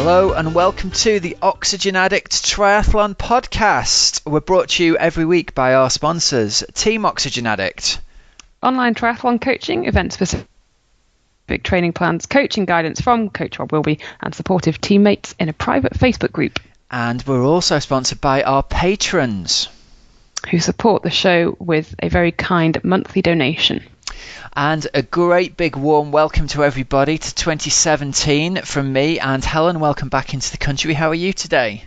Hello and welcome to the Oxygenaddict Triathlon podcast. We're brought to you every week by our sponsors, Team Oxygenaddict. Online triathlon coaching, event-specific training plans, coaching guidance from Coach Rob Wilby, and supportive teammates in a private Facebook group. And we're also sponsored by our patrons, who support the show with a very kind monthly donation. And a great big warm welcome to everybody to 2017 from me and Helen. Welcome back into the country. How are you today?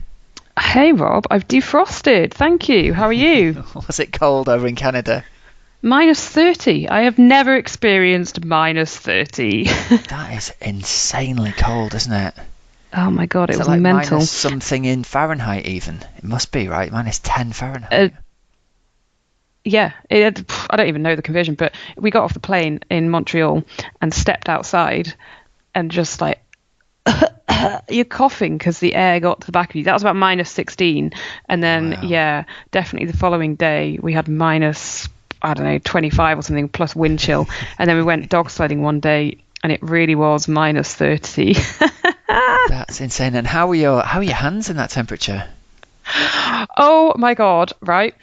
Hey Rob, I've defrosted. Thank you. How are you? Was it cold over in Canada? -30. I have never experienced -30. That is insanely cold, isn't it? Oh my God, it was like mental. Minus something in Fahrenheit even. It must be, right? -10 Fahrenheit. Yeah, I don't even know the conversion, but we got off the plane in Montreal and stepped outside and just like, you're coughing because the air got to the back of you. That was about -16. And then, Wow. Yeah, definitely the following day we had -25 or something plus wind chill. And then we went dog sledding one day and it really was -30. That's insane. And how are your hands in that temperature? Oh my God! Right,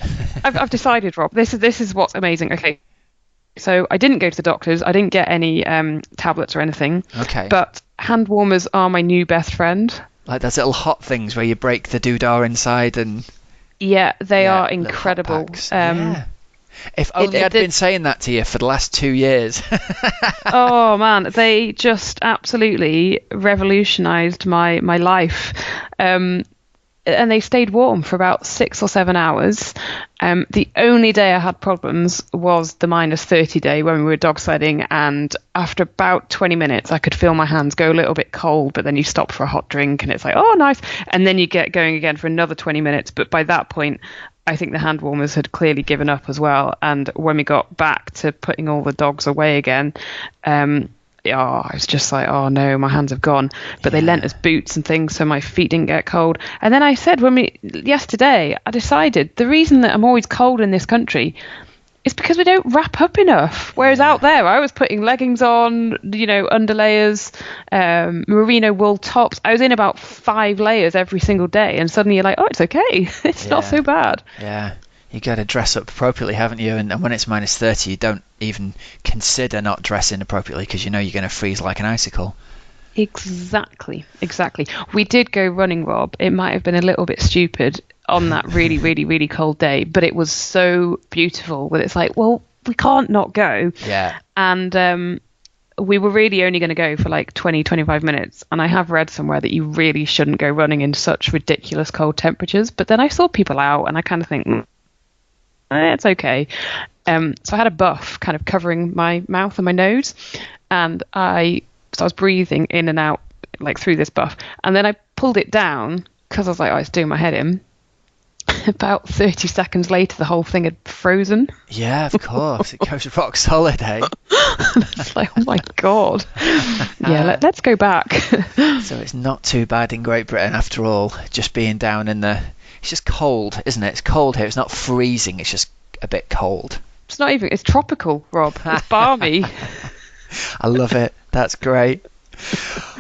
I've decided, Rob. This is what's amazing. Okay, so I didn't go to the doctors. I didn't get any tablets or anything. Okay. But hand warmers are my new best friend. Like those little hot things where you break the doodah inside and. Yeah, they are little hot incredible. packs. Yeah. If only I'd been saying that to you for the last 2 years. Oh man, they just absolutely revolutionised my life. And they stayed warm for about 6 or 7 hours. The only day I had problems was the -30 day when we were dog sledding, and after about 20 minutes I could feel my hands go a little bit cold, but then you stop for a hot drink and it's like, oh nice, and then you get going again for another 20 minutes. But by that point I think the hand warmers had clearly given up as well, and when we got back to putting all the dogs away again, I was just like, oh no, my hands have gone. But they lent us boots and things so my feet didn't get cold. And then I said, yesterday, I decided the reason that I'm always cold in this country is because we don't wrap up enough. Whereas out there, I was putting leggings on, underlayers, merino wool tops. I was in about 5 layers every single day. And suddenly you're like, oh, it's okay. It's not so bad. Yeah. You got to dress up appropriately, haven't you? And when it's -30, you don't even consider not dressing appropriately because you know you're going to freeze like an icicle. Exactly. We did go running, Rob. It might have been a little bit stupid on that really, really, really cold day, but it was so beautiful that it's like, well, we can't not go. Yeah. And we were really only going to go for like 20, 25 minutes. And I have read somewhere that you really shouldn't go running in such ridiculous cold temperatures. But then I saw people out and I kind of think, it's okay. So I had a buff kind of covering my mouth and my nose, and I was breathing in and out like through this buff, and then I pulled it down because I was like, oh, it's doing my head in. About 30 seconds later, the whole thing had frozen. Yeah, of course. It goes rock solid, eh? It's like, oh my God. Yeah, let's go back. So it's not too bad in Great Britain after all, just being down in the... It's just cold, isn't it? It's cold here. It's not freezing. It's just a bit cold. It's not even... It's tropical, Rob. It's balmy. I love it. That's great.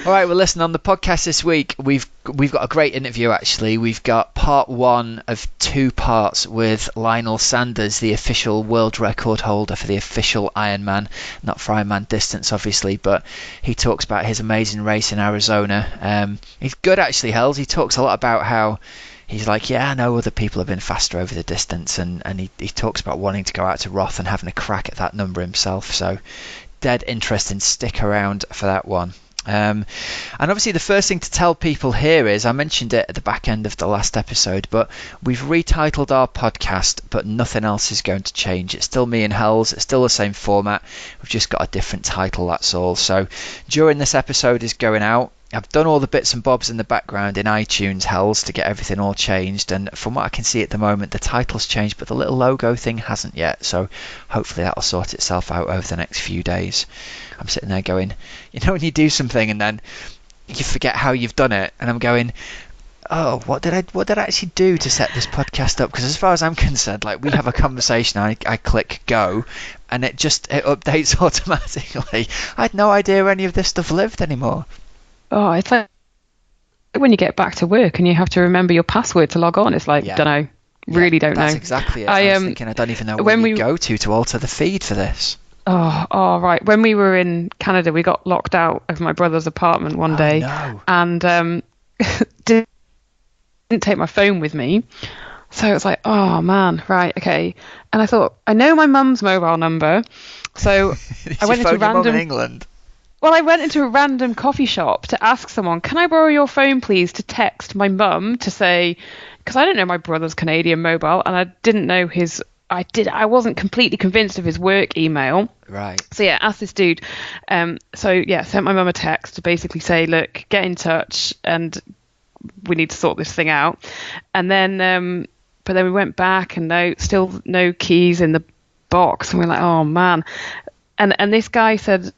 All right, well, listen, on the podcast this week, we've got a great interview, actually. We've got part 1 of 2 parts with Lionel Sanders, the official world record holder for the official Ironman. Not for Ironman distance, obviously, but he talks about his amazing race in Arizona. He's good, actually, Hells. He talks a lot about how... He's like, yeah, I know other people have been faster over the distance, and he talks about wanting to go out to Roth and having a crack at that number himself. So, dead interesting. Stick around for that one. And obviously the first thing to tell people here is, I mentioned it at the back end of the last episode, but we've retitled our podcast, but nothing else is going to change. It's still me and Hells. It's still the same format. We've just got a different title, that's all. So during this episode is going out, I've done all the bits and bobs in the background in iTunes, Hells, to get everything all changed, and from what I can see at the moment, the title's changed, but the little logo thing hasn't yet, so hopefully that'll sort itself out over the next few days. I'm sitting there going, when you do something and then you forget how you've done it, and I'm going, oh, what did I actually do to set this podcast up? Because as far as I'm concerned, like, we have a conversation, I click go, and it updates automatically. I had no idea any of this stuff lived anymore. Oh, it's like when you get back to work and you have to remember your password to log on. It's like, don't know, really don't know. That's exactly it. I was thinking, I don't even know where you go to alter the feed for this. Oh, right. When we were in Canada, we got locked out of my brother's apartment one day, and didn't take my phone with me. So it was like, oh man, right, okay. And I thought, I know my mum's mobile number, so I went into random. In England? Well, I went into a random coffee shop to ask someone, can I borrow your phone, please, to text my mum to say, because I don't know my brother's Canadian mobile, and I didn't know his. I wasn't completely convinced of his work email. Right. So yeah, asked this dude. Sent my mum a text to basically say, look, get in touch, and we need to sort this thing out. And then, but then we went back, and still no keys in the box, and we're like, oh man. And this guy said,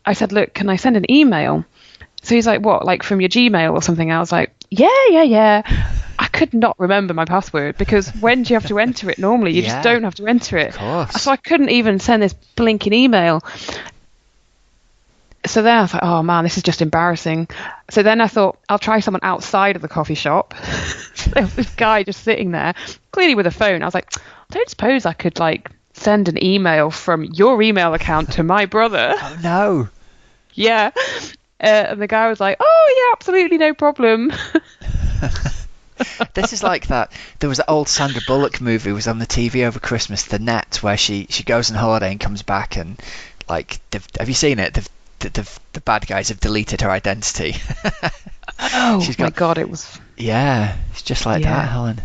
I said, look, can I send an email? So he's like, what, like from your Gmail or something? I was like, yeah. I could not remember my password, because when do you have to enter it normally? You just don't have to enter it. Of course. So I couldn't even send this blinking email. So then I was like, oh man, this is just embarrassing. So then I thought, I'll try someone outside of the coffee shop. So there was this guy just sitting there, clearly with a phone. I was like, I don't suppose I could like send an email from your email account to my brother. Oh no. Yeah. And the guy was like, oh yeah, absolutely, no problem. This is like that. There was an old Sandra Bullock movie, was on the TV over Christmas, The Net, where she goes on holiday and comes back, and like, have you seen it? The bad guys have deleted her identity. My God, it was. Yeah, it's just like that, Helen.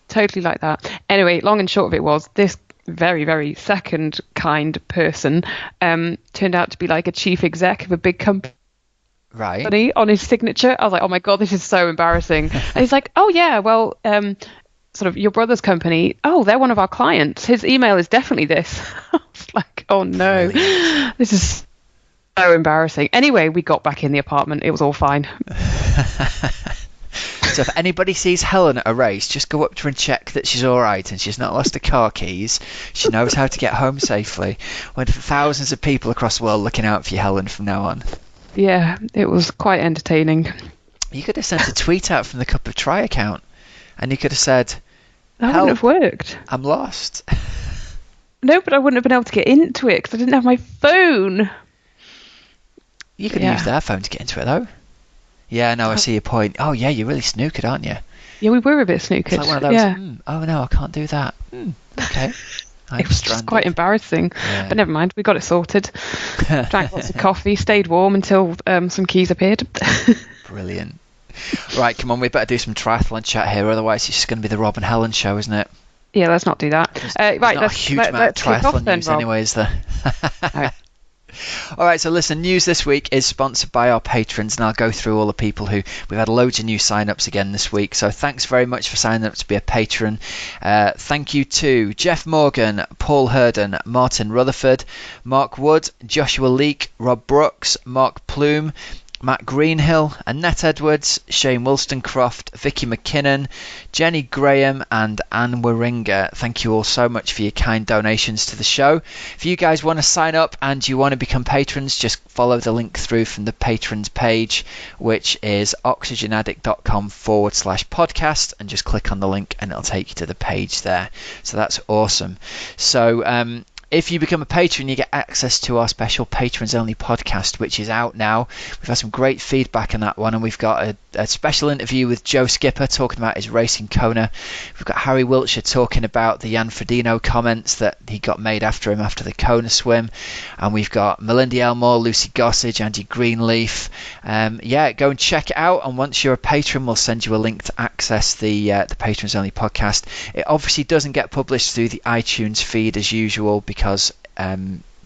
Totally like that. Anyway, long and short of it was, this very, very second kind person turned out to be like a chief exec of a big company. Right. On his signature. I was like, oh my God, this is so embarrassing. And he's like, oh yeah, well, sort of your brother's company, oh, they're one of our clients. His email is definitely this. I was like, oh no, brilliant. This is so embarrassing. Anyway, we got back in the apartment. It was all fine. So if anybody sees Helen at a race, just go up to her and check that she's all right and she's not lost her car keys. She knows how to get home safely. When thousands of people across the world looking out for you, Helen, from now on. Yeah, it was quite entertaining. You could have sent a tweet out from the Cup of Tri account, and you could have said, that wouldn't have worked. I'm lost. No, but I wouldn't have been able to get into it because I didn't have my phone. You could use their phone to get into it, though. Yeah, no, I see your point. Oh, yeah, you're really snookered, aren't you? Yeah, we were a bit snookered. It's like one of those, oh, no, I can't do that. Okay. It was just quite embarrassing, but never mind. We got it sorted. Drank lots of coffee, stayed warm until some keys appeared. Brilliant. Right, come on, we better do some triathlon chat here, otherwise it's just going to be the Rob and Helen show, isn't it? Yeah, let's not do that. There's not a huge amount of triathlon news anyway, is there? All right, so listen, news this week is sponsored by our patrons, and I'll go through all the people who we've had loads of new sign-ups again this week. So thanks very much for signing up to be a patron. Thank you to Jeff Morgan, Paul Herden, Martin Rutherford, Mark Wood, Joshua Leake, Rob Brooks, Mark Plume, Matt Greenhill, Annette Edwards, Shane Wollstonecroft, Vicky McKinnon, Jenny Graham and Anne Waringa. Thank you all so much for your kind donations to the show. If you guys want to sign up and you want to become patrons, just follow the link through from the patrons page, which is oxygenaddict.com/podcast, and just click on the link and it'll take you to the page there. So that's awesome. So if you become a patron, you get access to our special patrons only podcast, which is out now. We've had some great feedback on that one, and we've got a special interview with Joe Skipper talking about his race in Kona. We've got Harry Wiltshire talking about the Jan Frodeno comments that he got made after him after the Kona swim, and we've got Melinda Elmore, Lucy Gossage, Andy Greenleaf. Go and check it out, and once you're a patron, we'll send you a link to access the patrons only podcast. It obviously doesn't get published through the iTunes feed as usual, because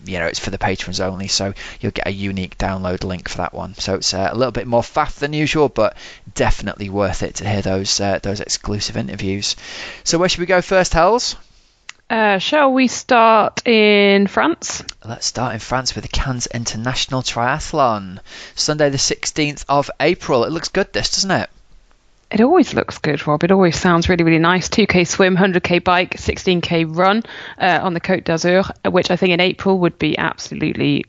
it's for the patrons only, so you'll get a unique download link for that one. So it's a little bit more faff than usual, but definitely worth it to hear those exclusive interviews. So where should we go first, Hells? Shall we start in France? Let's start in France with the Cannes International Triathlon, Sunday the 16th of April. It looks good, this, doesn't it? It always looks good, Rob. It always sounds really, really nice. 2K swim, 100K bike, 16K run on the Côte d'Azur, which I think in April would be absolutely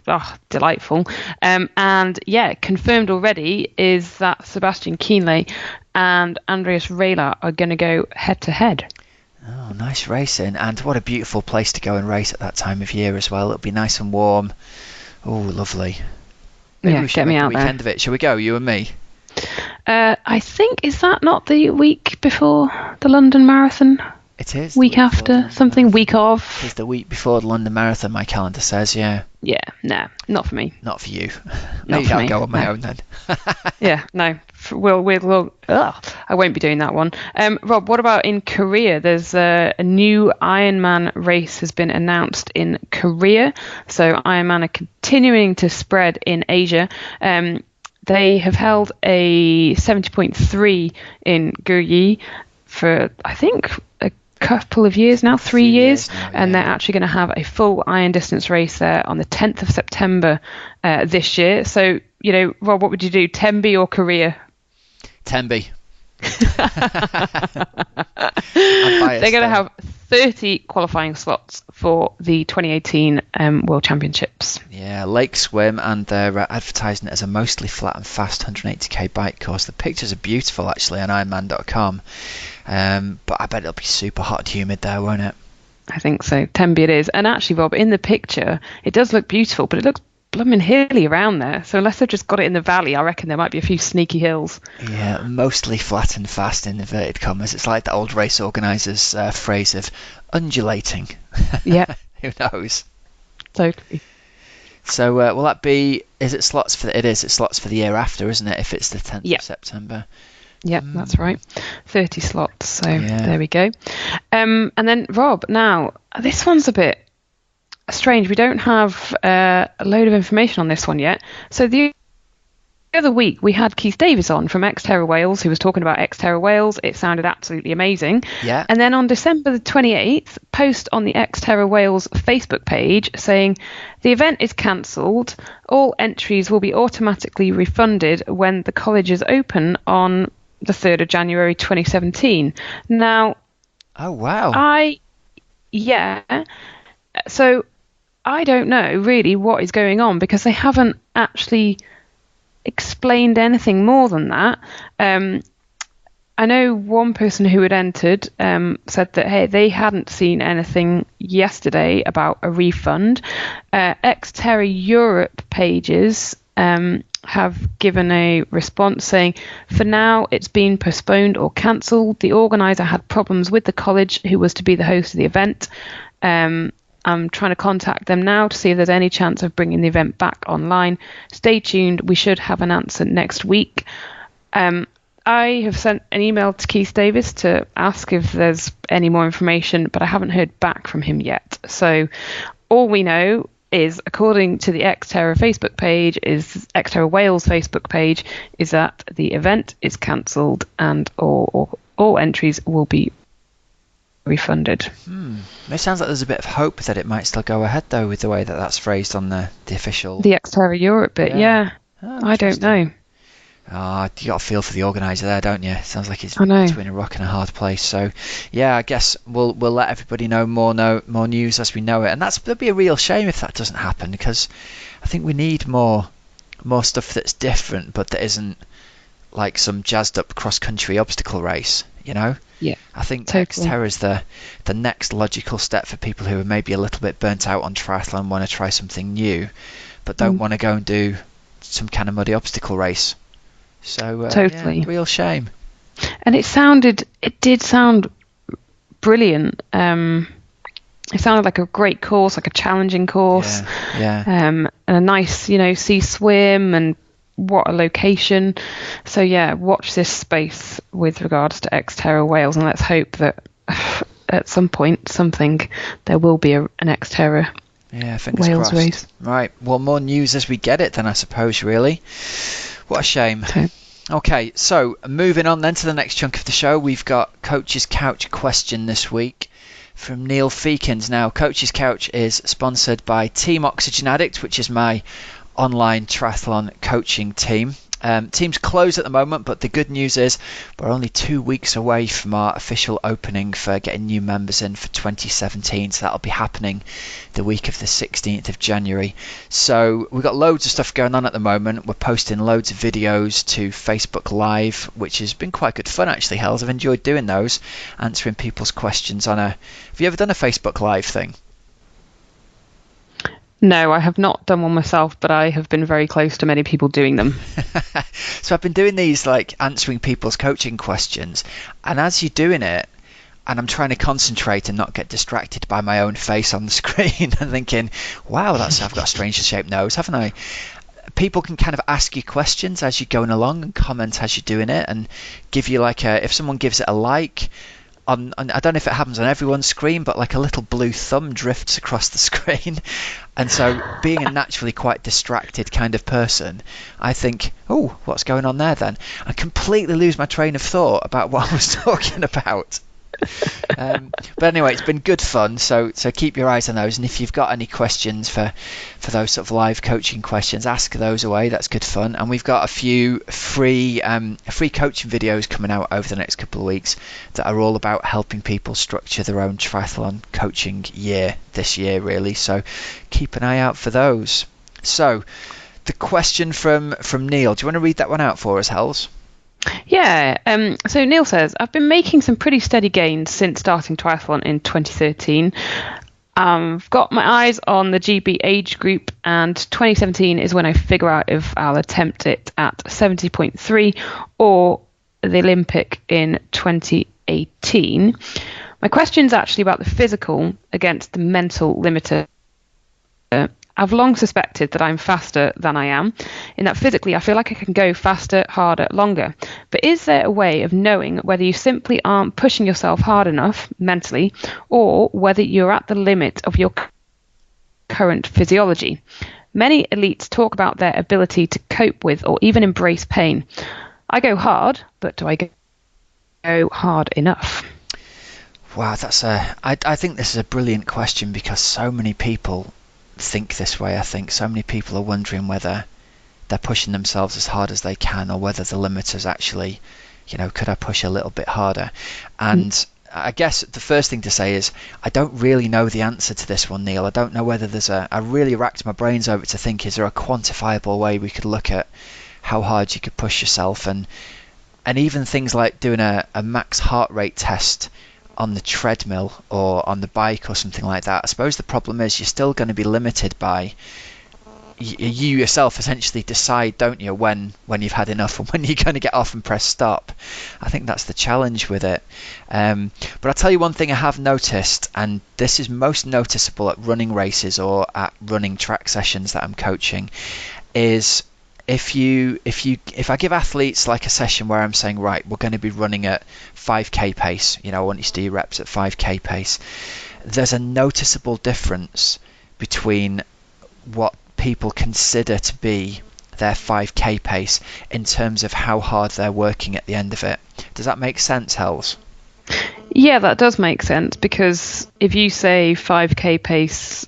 delightful. And yeah, confirmed already is that Sebastian Kienle and Andreas Rehler are going to go head to head. Oh, nice racing. And what a beautiful place to go and race at that time of year as well. It'll be nice and warm. Oh, lovely. Maybe we should get me out there. Weekend of it. Shall we go, you and me? I think, is that not the week before the London Marathon? It is. Week after, something, week of. It's the week before the London Marathon, my calendar says, yeah. Yeah, no, not for me. Not for you. Maybe I'll go on my own then. Yeah, no. We'll I won't be doing that one. Rob, what about in Korea? There's a new Ironman race has been announced in Korea. So Ironman are continuing to spread in Asia. They have held a 70.3 in Gyeonggi for, I think, a couple of years now, 3 years. Now, yeah. And they're actually going to have a full iron distance race there on the 10th of September this year. So, Rob, what would you do, Tembe or Korea? Tembe. They're going to have 30 qualifying slots for the 2018 World Championships. Yeah, lake swim, and they're advertising it as a mostly flat and fast 180k bike course. The pictures are beautiful actually on Ironman.com, but I bet it'll be super hot and humid there, won't it? I think so. Tembe it is. And actually, Rob, in the picture, it does look beautiful, but it looks blooming hilly around there. So unless they've just got it in the valley, I reckon there might be a few sneaky hills. Yeah, mostly flat and fast in inverted commas. It's like the old race organisers' phrase of undulating. Yeah. Who knows? Totally. So will that be? Is it slots for? It is. It's slots for the year after, isn't it? If it's the 10th of September. Yeah, that's right. 30 slots. So there we go. And then Rob, now this one's a bit strange. We don't have a load of information on this one yet. So the other week we had Keith Davis on from Xterra Wales, who was talking about Xterra Wales. It sounded absolutely amazing. Yeah. And then on December the 28th, post on the Xterra Wales Facebook page saying the event is cancelled. All entries will be automatically refunded when the colleges open on the 3rd of January 2017. Now, oh wow. So I don't know really what is going on because they haven't actually explained anything more than that. I know one person who had entered said that, hey, they hadn't seen anything yesterday about a refund. Xterra Europe pages have given a response saying, for now, it's been postponed or cancelled. The organiser had problems with the college who was to be the host of the event. I'm trying to contact them now to see if there's any chance of bringing the event back online. Stay tuned. We should have an answer next week. I have sent an email to Keith Davis to ask if there's any more information, but I haven't heard back from him yet. So all we know is, according to the Xterra Facebook page, is Xterra Wales Facebook page, is that the event is cancelled and all entries will be refunded. It sounds like there's a bit of hope that it might still go ahead though, with the way that that's phrased on the official. The Xterra Europe bit, yeah. Oh, I don't know. You got a feel for the organiser there, don't you? It sounds like it's between a rock and a hard place. So, yeah, I guess we'll let everybody know more news as we know it. And that'd be a real shame if that doesn't happen, because I think we need more stuff that's different, but that isn't like some jazzed up cross country obstacle race. Yeah. I think totally. Xterra is the next logical step for people who are maybe a little bit burnt out on triathlon, want to try something new, but don't want to go and do some kind of muddy obstacle race. So totally, real shame. And it did sound brilliant. It sounded like a great course, like a challenging course. Yeah. And a nice, sea swim, and what a location. So yeah, watch this space with regards to Xterra Wales, and let's hope that at some point there will be an Xterra fingers Wales crossed. race. Right. Well, more news as we get it then, I suppose, really. What a shame. Okay, so moving on then to the next chunk of the show, we've got Coach's Couch question this week from Neil Feekins. Now, Coach's Couch is sponsored by Team Oxygenaddict, which is my online triathlon coaching team. Teams close at the moment, but the good news is we're only 2 weeks away from our official opening for getting new members in for 2017. So that'll be happening the week of the 16th of January. So we've got loads of stuff going on at the moment. We're posting loads of videos to Facebook Live, which has been quite good fun actually, Hells. I've enjoyed doing those, answering people's questions on a... Have you ever done a Facebook Live thing? No, I have not done one myself, but I have been very close to many people doing them. So I've been doing these, like answering people's coaching questions, and as you're doing it, and I'm trying to concentrate and not get distracted by my own face on the screen and thinking, wow, I've got a strangely shaped nose, haven't I? People can kind of ask you questions as you're going along and comment as you're doing it, and give you like if someone gives it a like, I don't know if it happens on everyone's screen, but like a little blue thumb drifts across the screen. And so being a naturally quite distracted kind of person, I think, oh, what's going on there then? I completely lose my train of thought about what I was talking about. But anyway, it's been good fun, so keep your eyes on those, and if you've got any questions for those sort of live coaching questions, ask those away. That's good fun. And we've got a few free coaching videos coming out over the next couple of weeks that are all about helping people structure their own triathlon coaching year this year, really, so keep an eye out for those. So the question from Neil, do you want to read that one out for us, Hells? Yeah, so Neil says, I've been making some pretty steady gains since starting triathlon in 2013. I've got my eyes on the GB age group, and 2017 is when I figure out if I'll attempt it at 70.3 or the Olympic in 2018. My question's actually about the physical against the mental limiter. I've long suspected that I'm faster than I am, in that physically I feel like I can go faster, harder, longer. But is there a way of knowing whether you simply aren't pushing yourself hard enough mentally, or whether you're at the limit of your current physiology? Many elites talk about their ability to cope with or even embrace pain. I go hard, but do I go hard enough? Wow, I think this is a brilliant question, because so many people think this way. I think so many people are wondering whether they're pushing themselves as hard as they can, or whether the limit is actually, could I push a little bit harder? And I guess the first thing to say is I don't really know the answer to this one, Neil. I don't know whether I really racked my brains over to think, is there a quantifiable way we could look at how hard you could push yourself, and even things like doing a max heart rate test on the treadmill or on the bike or something like that. I suppose the problem is you're still going to be limited by you yourself. Essentially decide, don't you, when you've had enough and when you're going to get off and press stop. I think that's the challenge with it. But I'll tell you one thing I have noticed, and this is most noticeable at running races or at running track sessions that I'm coaching, is if I give athletes like a session where I'm saying, right, we're going to be running at 5k pace, I want you to do your reps at 5k pace, there's a noticeable difference between what people consider to be their 5k pace in terms of how hard they're working at the end of it. Does that make sense, Hells? Yeah, that does make sense, because if you say 5k pace,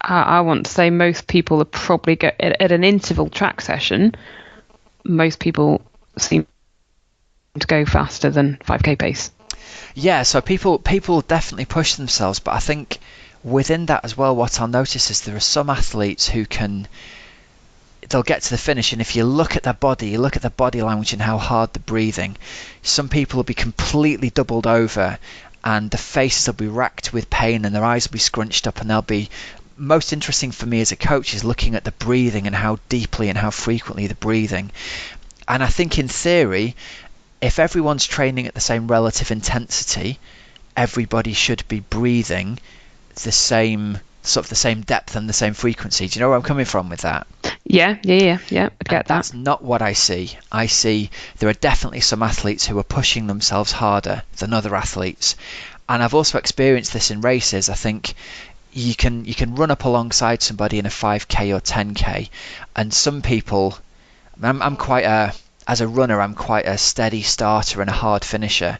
I want to say most people are probably at an interval track session. Most people seem to go faster than 5k pace. Yeah, so people definitely push themselves, but I think within that as well, what I'll notice is there are some athletes who they'll get to the finish, and if you look at their body, you look at their body language and how hard they're breathing, some people will be completely doubled over, and the faces will be racked with pain, and their eyes will be scrunched up, and they'll be... Most interesting for me as a coach is looking at the breathing and how deeply and how frequently they're breathing. And I think in theory, if everyone's training at the same relative intensity, everybody should be breathing the same depth and the same frequency. Do you know where I'm coming from with that? Yeah, I get that. That's not what I see. I see there are definitely some athletes who are pushing themselves harder than other athletes. And I've also experienced this in races. I think you can run up alongside somebody in a 5k or 10k, and some people, I'm quite a as a runner, I'm quite a steady starter and a hard finisher.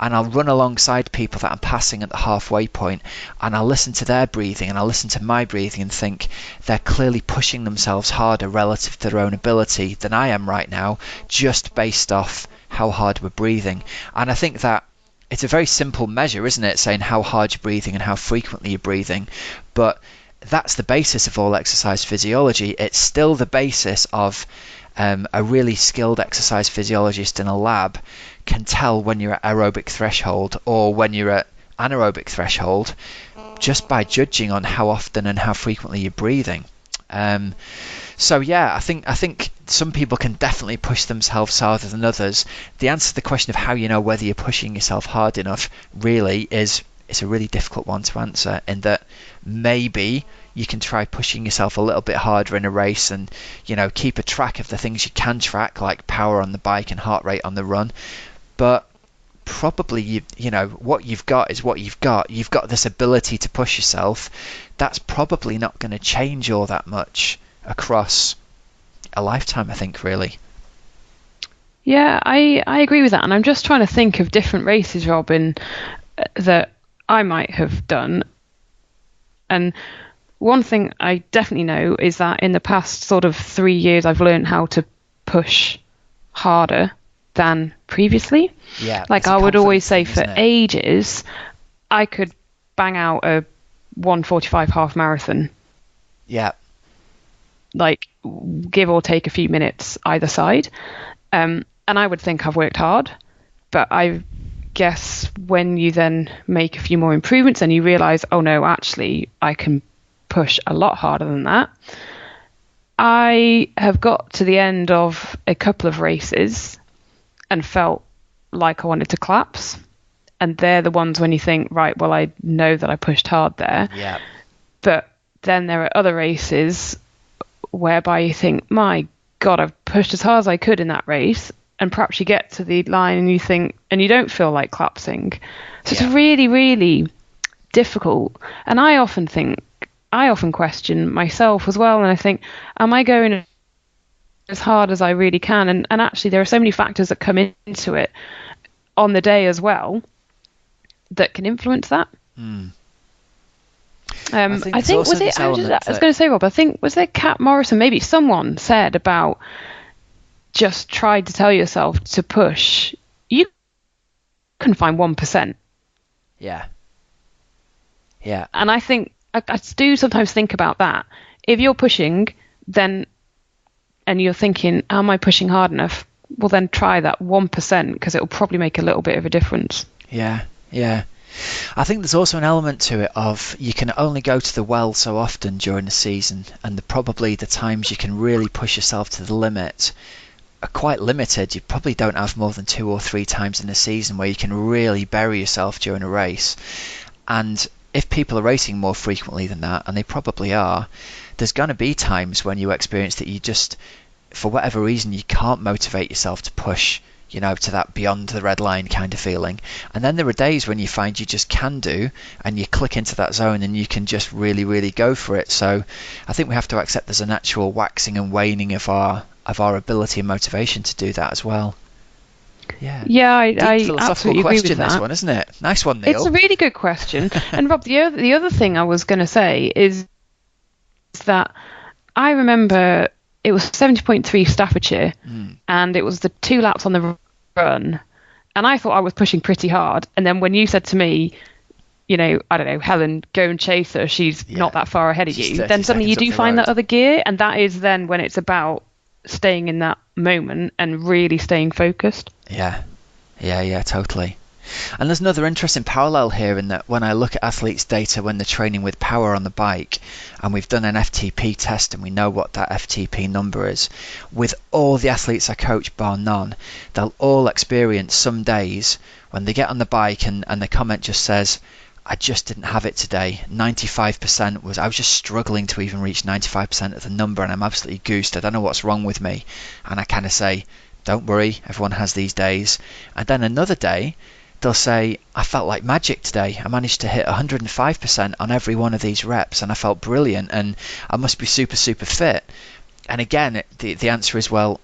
And I'll run alongside people that I'm passing at the halfway point, and I'll listen to their breathing and I'll listen to my breathing and think they're clearly pushing themselves harder relative to their own ability than I am right now, just based off how hard we're breathing. And I think that it's a very simple measure, isn't it, saying how hard you're breathing and how frequently you're breathing, but that's the basis of all exercise physiology. It's still the basis of a really skilled exercise physiologist in a lab can tell when you're at aerobic threshold or when you're at anaerobic threshold just by judging on how often and how frequently you're breathing. So yeah, I think some people can definitely push themselves harder than others. The answer to the question of how you know whether you're pushing yourself hard enough really is, it's a really difficult one to answer, in that maybe you can try pushing yourself a little bit harder in a race and, you know, keep a track of the things you can track, like power on the bike and heart rate on the run. But probably, you know, what you've got is what you've got. You've got this ability to push yourself. That's probably not going to change all that much across a lifetime, I think, really. Yeah, I agree with that. And I'm just trying to think of different races, Robin, that I might have done. And one thing I definitely know is that in the past sort of 3 years, I've learned how to push harder than previously. Yeah. Like I would always say for ages, I could bang out a 1:45 half marathon. Yeah. Like give or take a few minutes either side. And I would think I've worked hard, but I guess when you then make a few more improvements and you realize, oh no, actually I can push a lot harder than that. I have got to the end of a couple of races and felt like I wanted to collapse. And they're the ones when you think, right, well, I know that I pushed hard there. Yeah. But then there are other races whereby you think, my God, I've pushed as hard as I could in that race. And perhaps you get to the line and you think, and you don't feel like collapsing. So it's really, really difficult. And I often question myself as well. And I think, am I going as hard as I really can? And actually, there are so many factors that come into it on the day as well that can influence that. I think was it? I was going to say, Rob. I think was there Kat Morrison? Maybe someone said about just try to tell yourself to push. You can find 1%. Yeah. Yeah. And I think I do sometimes think about that. If you're pushing, then and you're thinking, am I pushing hard enough? Well, then try that 1% because it will probably make a little bit of a difference. Yeah. Yeah. I think there's also an element to it of you can only go to the well so often during the season, and probably the times you can really push yourself to the limit are quite limited. You probably don't have more than 2 or 3 times in a season where you can really bury yourself during a race. And if people are racing more frequently than that, and they probably are, there's going to be times when you experience that you just, for whatever reason, you can't motivate yourself to push, you know, to that beyond the red line kind of feeling. And then there are days when you find you just can do, and you click into that zone and you can just really, really go for it. So I think we have to accept there's a natural waxing and waning of our ability and motivation to do that as well. Yeah. Yeah, I philosophical absolutely agree question, with that. this one, isn't it? Nice one, Neil. It's a really good question. And Rob, the other thing I was going to say is that I remember it was 70.3 Staffordshire, and it was the 2 laps on the run, and I thought I was pushing pretty hard. And then when you said to me, you know, I don't know, Helen, go and chase her, she's not that far ahead of you, then suddenly you do find that other gear, and that is then when it's about staying in that moment and really staying focused. Yeah, totally. And there's another interesting parallel here in that when I look at athletes' data when they're training with power on the bike, and we've done an FTP test and we know what that FTP number is, with all the athletes I coach bar none, they'll all experience some days when they get on the bike and the comment just says, I just didn't have it today. 95% I was just struggling to even reach 95% of the number, and I'm absolutely goosed. I don't know what's wrong with me. And I kind of say, don't worry, everyone has these days. And then another day, they'll say, I felt like magic today. I managed to hit 105% on every one of these reps, and I felt brilliant, and I must be super, super fit. And again, the answer is, well,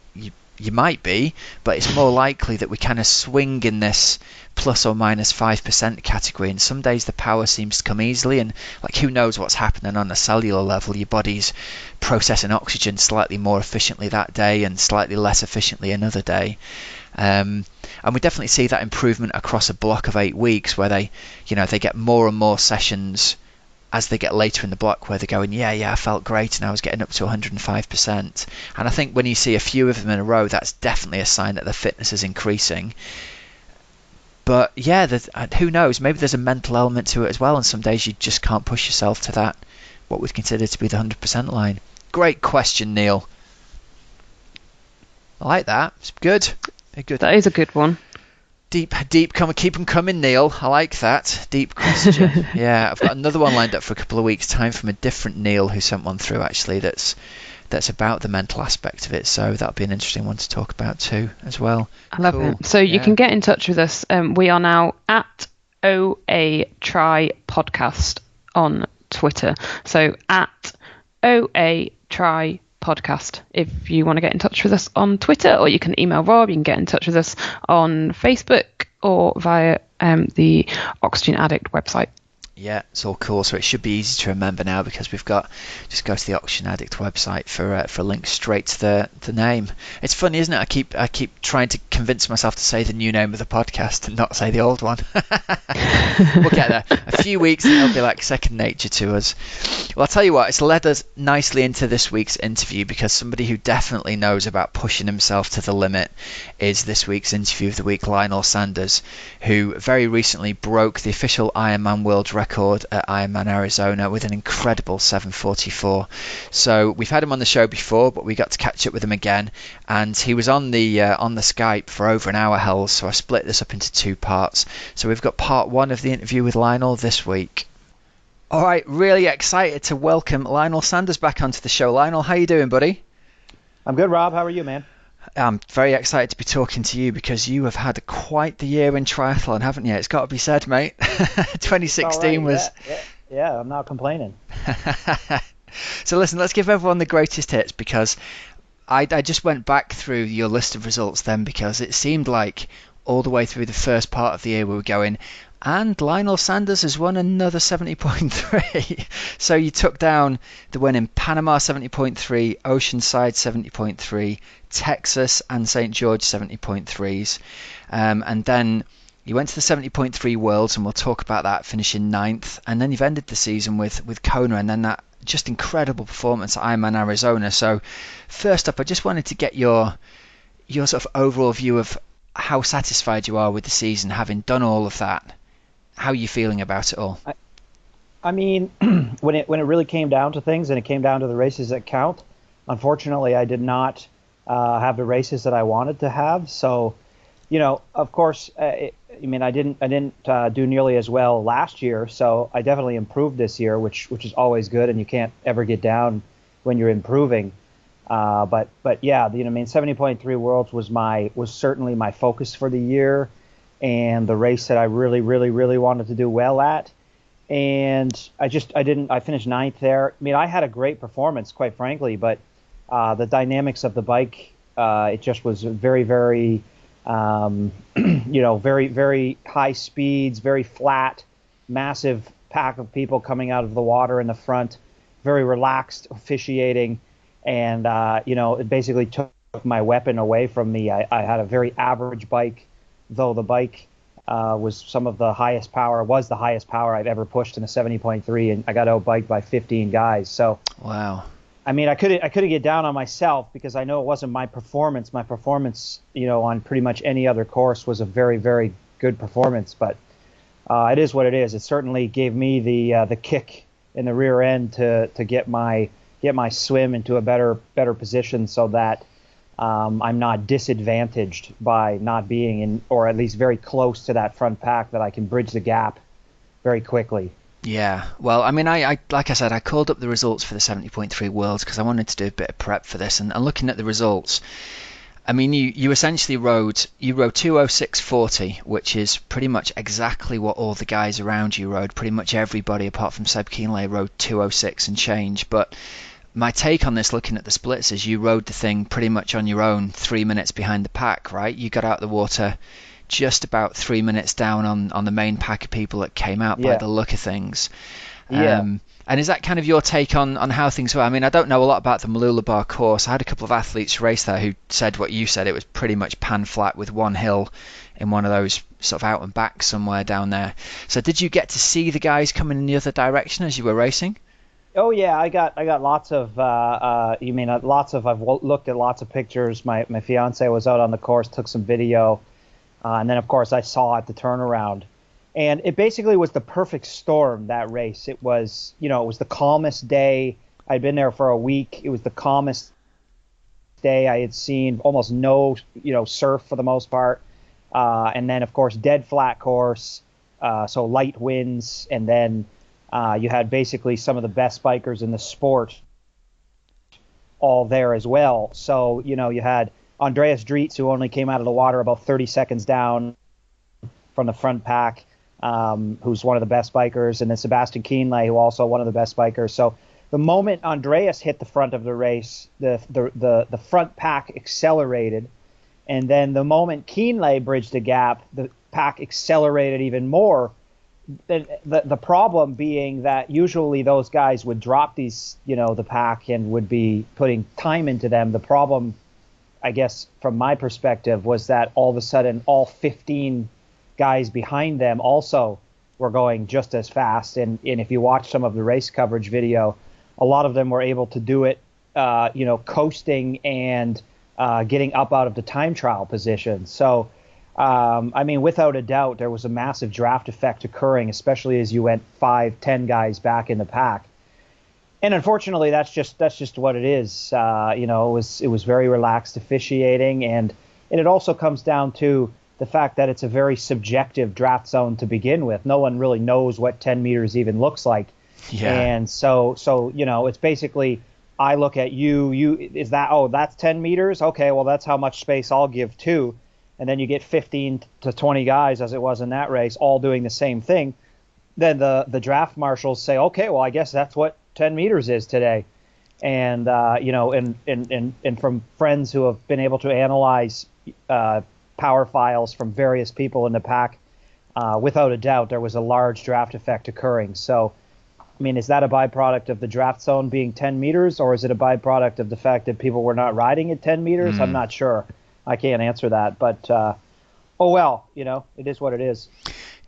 you might be, but it's more likely that we kind of swing in this plus or minus 5% category, and some days the power seems to come easily, and like who knows what's happening on a cellular level. Your body's processing oxygen slightly more efficiently that day and slightly less efficiently another day. And we definitely see that improvement across a block of 8 weeks, where they get more and more sessions as they get later in the block, where they're going, I felt great and I was getting up to 105%. And I think when you see a few of them in a row, that's definitely a sign that their fitness is increasing. But yeah, who knows? Maybe there's a mental element to it as well, and some days you just can't push yourself to that, what we'd consider to be the 100% line. Great question, Neil. I like that. It's good. Good. That is a good one. Deep, keep them coming, Neil. I like that. Deep question. Yeah, I've got another one lined up for a couple of weeks' time from a different Neil who sent one through, actually, that's about the mental aspect of it. So that'll be an interesting one to talk about too, as well. I love it. So you can get in touch with us. We are now at OA Try Podcast on Twitter. So at OA Try Podcast if you want to get in touch with us on Twitter, or you can email Rob. You can get in touch with us on Facebook or via the Oxygen Addict website. Yeah, it's all cool. So it should be easy to remember now, because we've got, just go to the Oxygen Addict website for a link straight to the name. It's funny, isn't it? I keep trying to convince myself to say the new name of the podcast and not say the old one. We'll get there. A few weeks and it'll be like second nature to us. Well, I'll tell you what, it's led us nicely into this week's interview, because somebody who definitely knows about pushing himself to the limit is this week's interview of the week, Lionel Sanders, who very recently broke the official Ironman world record at Ironman Arizona with an incredible 7:44. So we've had him on the show before, but we got to catch up with him again, and he was on the Skype for over an hour, Hells. So I split this up into 2 parts. So we've got part 1 of the interview with Lionel this week. All right, really excited to welcome Lionel Sanders back onto the show. Lionel, how you doing, buddy? I'm good, Rob. How are you, man? I'm very excited to be talking to you, because you have had quite the year in triathlon, haven't you? It's got to be said, mate. 2016 was... Yeah, I'm not complaining. So listen, let's give everyone the greatest hits, because I just went back through your list of results then, because it seemed like all the way through the first part of the year we were going, and Lionel Sanders has won another 70.3. So you took down the win in Panama 70.3, Oceanside 70.3, Texas and St. George 70.3s. And then you went to the 70.3 Worlds, and we'll talk about that, finishing 9th. And then you've ended the season with Kona, and then that just incredible performance at Ironman Arizona. So first up, I just wanted to get your sort of overall view of how satisfied you are with the season, having done all of that. How are you feeling about it all? I mean, when it really came down to things, and it came down to the races that count, unfortunately, I did not have the races that I wanted to have. So, of course, I didn't do nearly as well last year. So I definitely improved this year, which is always good, and you can't ever get down when you're improving. But yeah, 70.3 Worlds was certainly my focus for the year, and the race that I really, really, really wanted to do well at. And I finished 9th there. I mean, I had a great performance, quite frankly, but the dynamics of the bike, it just was very, very, very, very high speeds, very flat, massive pack of people coming out of the water in the front, very relaxed officiating. And, it basically took my weapon away from me. I had a very average bike, though the bike was the highest power I've ever pushed in a 70.3, and I got outbiked by 15 guys. So, wow. I mean, I couldn't get down on myself, because I know it wasn't my performance. My performance, on pretty much any other course was a very, very good performance. But it is what it is. It certainly gave me the kick in the rear end to get my swim into a better position, so that I'm not disadvantaged by not being in, or at least very close to that front pack, that I can bridge the gap very quickly. Yeah, well, I mean, I like I said, I called up the results for the 70.3 Worlds because I wanted to do a bit of prep for this, and looking at the results, I mean, you essentially rode 2:06.40, which is pretty much exactly what all the guys around you rode. Pretty much everybody apart from Seb Kienle rode 2:06 and change, but my take on this, looking at the splits, is you rode the thing pretty much on your own, 3 minutes behind the pack, right? You got out of the water just about 3 minutes down on the main pack of people that came out by the look of things. And is that kind of your take on how things were? I mean, I don't know a lot about the Mooloolaba course. I had a couple of athletes race there who said what you said. It was pretty much pan flat with one hill in one of those sort of out and back somewhere down there. So did you get to see the guys coming in the other direction as you were racing? Oh yeah, I got lots of. I've looked at lots of pictures. My fiance was out on the course, took some video, and then of course I saw at the turnaround. And it basically was the perfect storm, that race. It was, it was the calmest day. I'd been there for a week. It was the calmest day. I had seen almost no, surf for the most part. And then, of course, dead flat course, so light winds. And then you had basically some of the best bikers in the sport all there as well. So, you had Andreas Drietz, who only came out of the water about 30 seconds down from the front pack. Who's one of the best bikers, and then Sebastian Kienle, who also one of the best bikers. So the moment Andreas hit the front of the race, the front pack accelerated, and then the moment Kienle bridged the gap, the pack accelerated even more. The problem being that usually those guys would drop these, the pack and would be putting time into them. The problem, I guess, from my perspective, was that all of a sudden all 15 guys behind them also were going just as fast. And if you watch some of the race coverage video, a lot of them were able to do it, coasting and getting up out of the time trial position. So, without a doubt, there was a massive draft effect occurring, especially as you went 5-10 guys back in the pack. And unfortunately, that's just what it is. It was very relaxed officiating, and it also comes down to the fact that it's a very subjective draft zone to begin with. No one really knows what 10 meters even looks like. Yeah. And so it's basically, I look at that's 10 meters? Okay, well, that's how much space I'll give too. And then you get 15 to 20 guys, as it was in that race, all doing the same thing. Then the draft marshals say, okay, well, I guess that's what 10 meters is today. And, and from friends who have been able to analyze power files from various people in the pack, without a doubt, there was a large draft effect occurring. So, is that a byproduct of the draft zone being 10 meters, or is it a byproduct of the fact that people were not riding at 10 meters? I'm not sure. I can't answer that. But, it is what it is.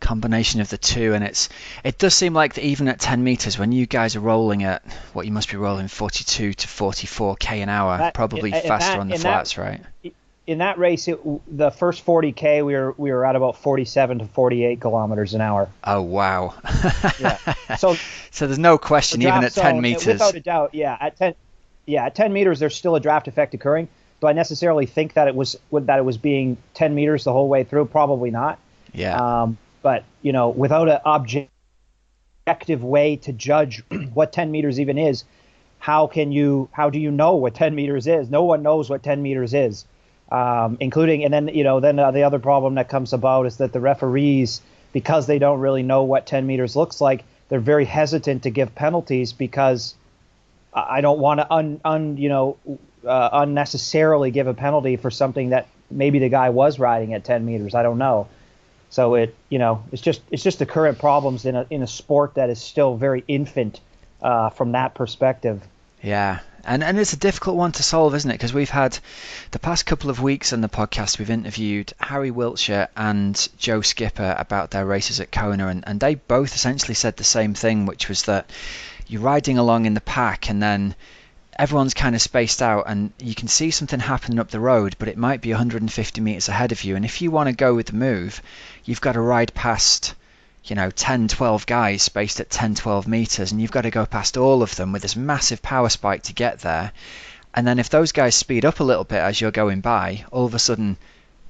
Combination of the two, and it does seem like that even at 10 meters, when you guys are rolling at what you must be rolling 42 to 44k an hour, probably faster on the flats, right? In that race, the first 40K, we were at about 47 to 48 kilometers an hour. Oh, wow. Yeah. So there's no question, even at 10 meters. Without a doubt, at 10 meters, there's still a draft effect occurring. Do I necessarily think that it was being 10 meters the whole way through? Probably not. Yeah. But, without an objective way to judge what 10 meters even is, how do you know what 10 meters is? No one knows what 10 meters is. Including, and then, the other problem that comes about is that the referees, because they don't really know what 10 meters looks like, they're very hesitant to give penalties, because I don't want to unnecessarily give a penalty for something that maybe the guy was riding at 10 meters. I don't know. So it's just the current problems in a sport that is still very infant from that perspective. Yeah. And it's a difficult one to solve, isn't it? Because we've had the past couple of weeks on the podcast, we've interviewed Harry Wiltshire and Joe Skipper about their races at Kona, and they both essentially said the same thing, which was that you're riding along in the pack and then everyone's kind of spaced out and you can see something happening up the road, but it might be 150 meters ahead of you. And if you want to go with the move, you've got to ride past 10, 12 guys spaced at 10, 12 meters, and you've got to go past all of them with this massive power spike to get there. And then if those guys speed up a little bit as you're going by, all of a sudden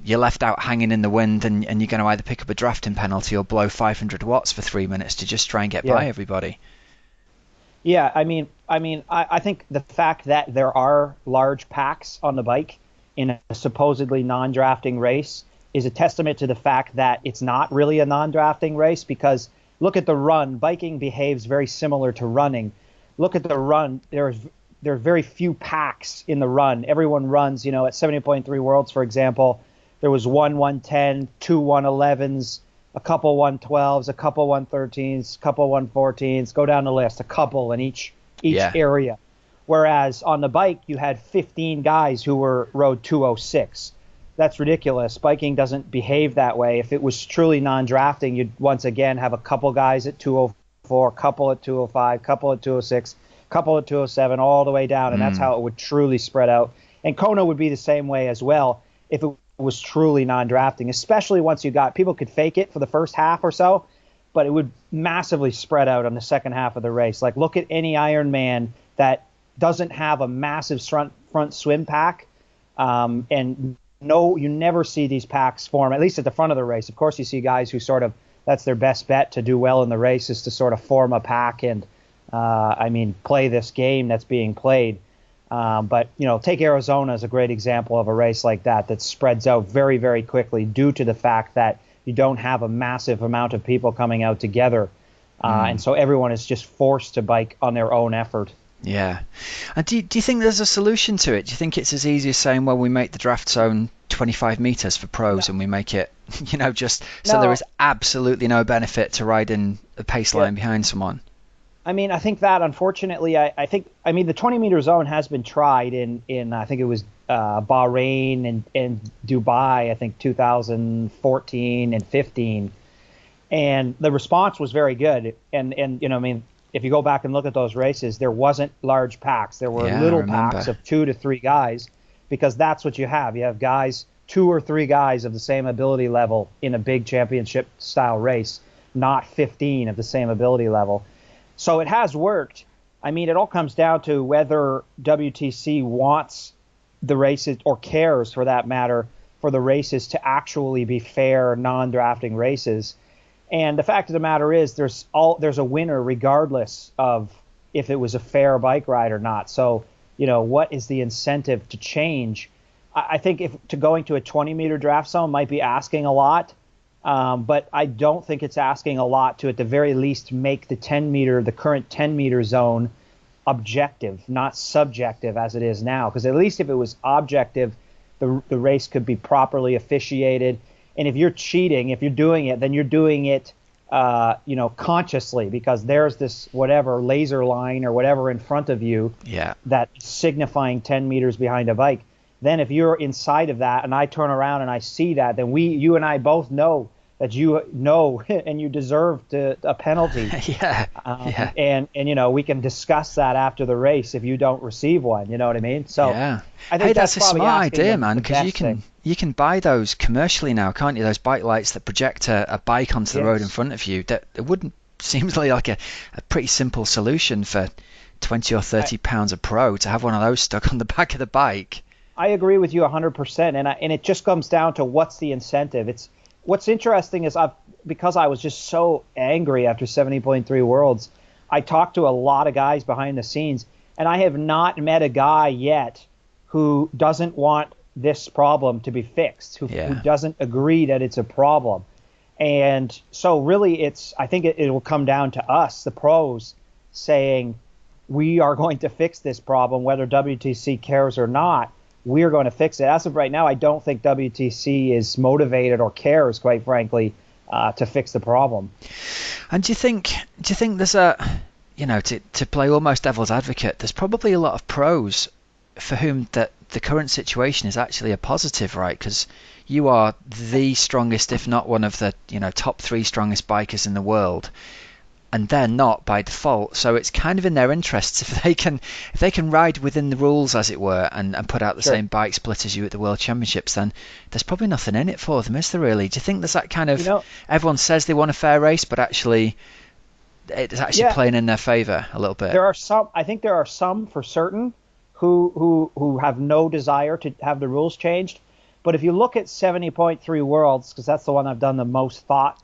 you're left out hanging in the wind, and you're going to either pick up a drafting penalty or blow 500 watts for 3 minutes to just try and get by everybody. Yeah, I think the fact that there are large packs on the bike in a supposedly non-drafting race is a testament to the fact that it's not really a non-drafting race, because look at the run. Biking behaves very similar to running. Look at the run. There's there are very few packs in the run. Everyone runs, at 70.3 Worlds, for example, there was 110, 2 111s, a couple 112s, a couple 113s, a couple 114s, go down the list, a couple in each area. Whereas on the bike, you had 15 guys who rode 206. That's ridiculous. Biking doesn't behave that way. If it was truly non-drafting, you'd once again have a couple guys at 204, couple at 205, couple at 206, couple at 207, all the way down, and that's how it would truly spread out. And Kona would be the same way as well if it was truly non-drafting, especially once people could fake it for the first half or so, but it would massively spread out on the second half of the race. Like, look at any Ironman that doesn't have a massive front swim pack, and no, you never see these packs form, at least at the front of the race. Of course, you see guys who sort of, that's their best bet to do well in the race, is to sort of form a pack and, play this game that's being played. But, take Arizona as a great example of a race like that spreads out very, very quickly due to the fact that you don't have a massive amount of people coming out together. And so everyone is just forced to bike on their own effort. Yeah. And do you think there's a solution to it? Do you think it's as easy as saying, well, we make the draft zone 25 meters for pros and we make it, so there is absolutely no benefit to riding a pace line behind someone? I think that, unfortunately, I think the 20-meter zone has been tried in I think it was Bahrain and Dubai, I think 2014 and 15. And the response was very good. And if you go back and look at those races, there wasn't large packs. There were little packs of 2 to 3 guys, because that's what you have. You have guys, 2 or 3 guys of the same ability level in a big championship-style race, not 15 of the same ability level. So it has worked. It all comes down to whether WTC wants the races, or cares for that matter, for the races to actually be fair, non-drafting races. And the fact of the matter is there's a winner regardless of if it was a fair bike ride or not. So, what is the incentive to change? I think going to a 20-meter draft zone might be asking a lot. But I don't think it's asking a lot to, at the very least, make the current 10-meter zone objective, not subjective as it is now. Because at least if it was objective, the race could be properly officiated. And if you're cheating, if you're doing it, then you're doing it, consciously, because there's this whatever laser line or whatever in front of you that's signifying 10 meters behind a bike. Then if you're inside of that and I turn around and I see that, then you and I both know that you know and you deserve a penalty. And we can discuss that after the race if you don't receive one. You know what I mean? So I think that's a smart idea, man, because you can buy those commercially now, can't you? Those bike lights that project a bike onto the road in front of you. That it wouldn't seems like a pretty simple solution for 20 or 30 pounds a pro to have one of those stuck on the back of the bike. I agree with you 100%, and it just comes down to what's the incentive. What's interesting is because I was just so angry after 70.3 Worlds, I talked to a lot of guys behind the scenes, and I have not met a guy yet who doesn't want this problem to be fixed, who doesn't agree that it's a problem. And so really I think it will come down to us, the pros, saying we are going to fix this problem, whether WTC cares or not. We're going to fix it. As of right now, I don't think WTC is motivated or cares, quite frankly, to fix the problem. And do you think there's to play almost devil's advocate, there's probably a lot of pros for whom that the current situation is actually a positive, right? Because you are the strongest, if not one of the top 3 strongest bikers in the world. And they're not by default, so it's kind of in their interests if they can ride within the rules, as it were, and put out the same bike split as you at the World Championships. Then there's probably nothing in it for them, is there really? Do you think there's that kind of everyone says they want a fair race, but actually it's actually playing in their favour a little bit? I think there are some for certain who have no desire to have the rules changed. But if you look at 70.3 Worlds, because that's the one I've done the most thought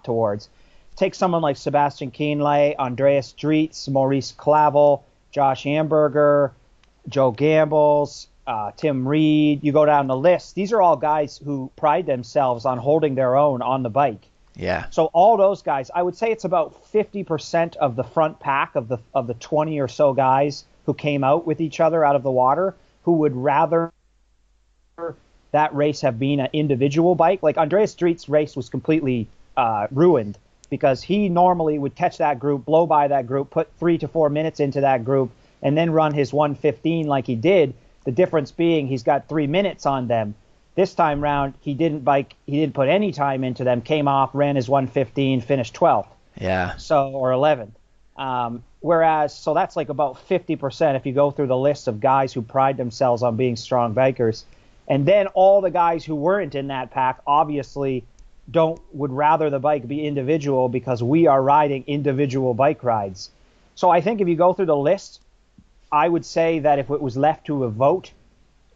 towards. Take someone like Sebastian Kienle, Andreas Drietz, Maurice Clavel, Josh Amberger, Joe Gambles, Tim Reed. You go down the list. These are all guys who pride themselves on holding their own on the bike. Yeah. So all those guys, I would say it's about 50% of the front pack of the 20 or so guys who came out with each other out of the water who would rather that race have been an individual bike. Like Andreas Street's race was completely ruined because he normally would catch that group, blow by that group, put 3 to 4 minutes into that group, and then run his 1:15 like he did. The difference being he's got 3 minutes on them. This time round, he didn't put any time into them, came off, ran his 1:15, finished 12th. Yeah. So, or 11th. Whereas, so that's like about 50% if you go through the list of guys who pride themselves on being strong bikers. And then all the guys who weren't in that pack obviously would rather the bike be individual because we are riding individual bike rides. So I think if you go through the list, I would say that if it was left to a vote,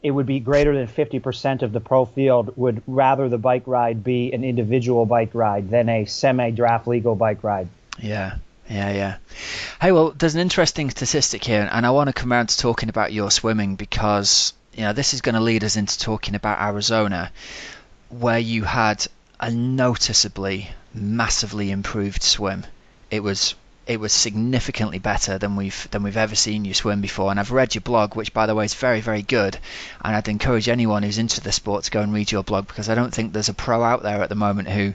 it would be greater than 50% of the pro field would rather the bike ride be an individual bike ride than a semi-draft legal bike ride. Yeah. Hey, well, there's an interesting statistic here, and I want to come around to talking about your swimming because, this is going to lead us into talking about Arizona, where you had a noticeably, massively improved swim. It was significantly better than we've ever seen you swim before, and I've read your blog, which by the way is very, very good, and I'd encourage anyone who's into the sport to go and read your blog because I don't think there's a pro out there at the moment who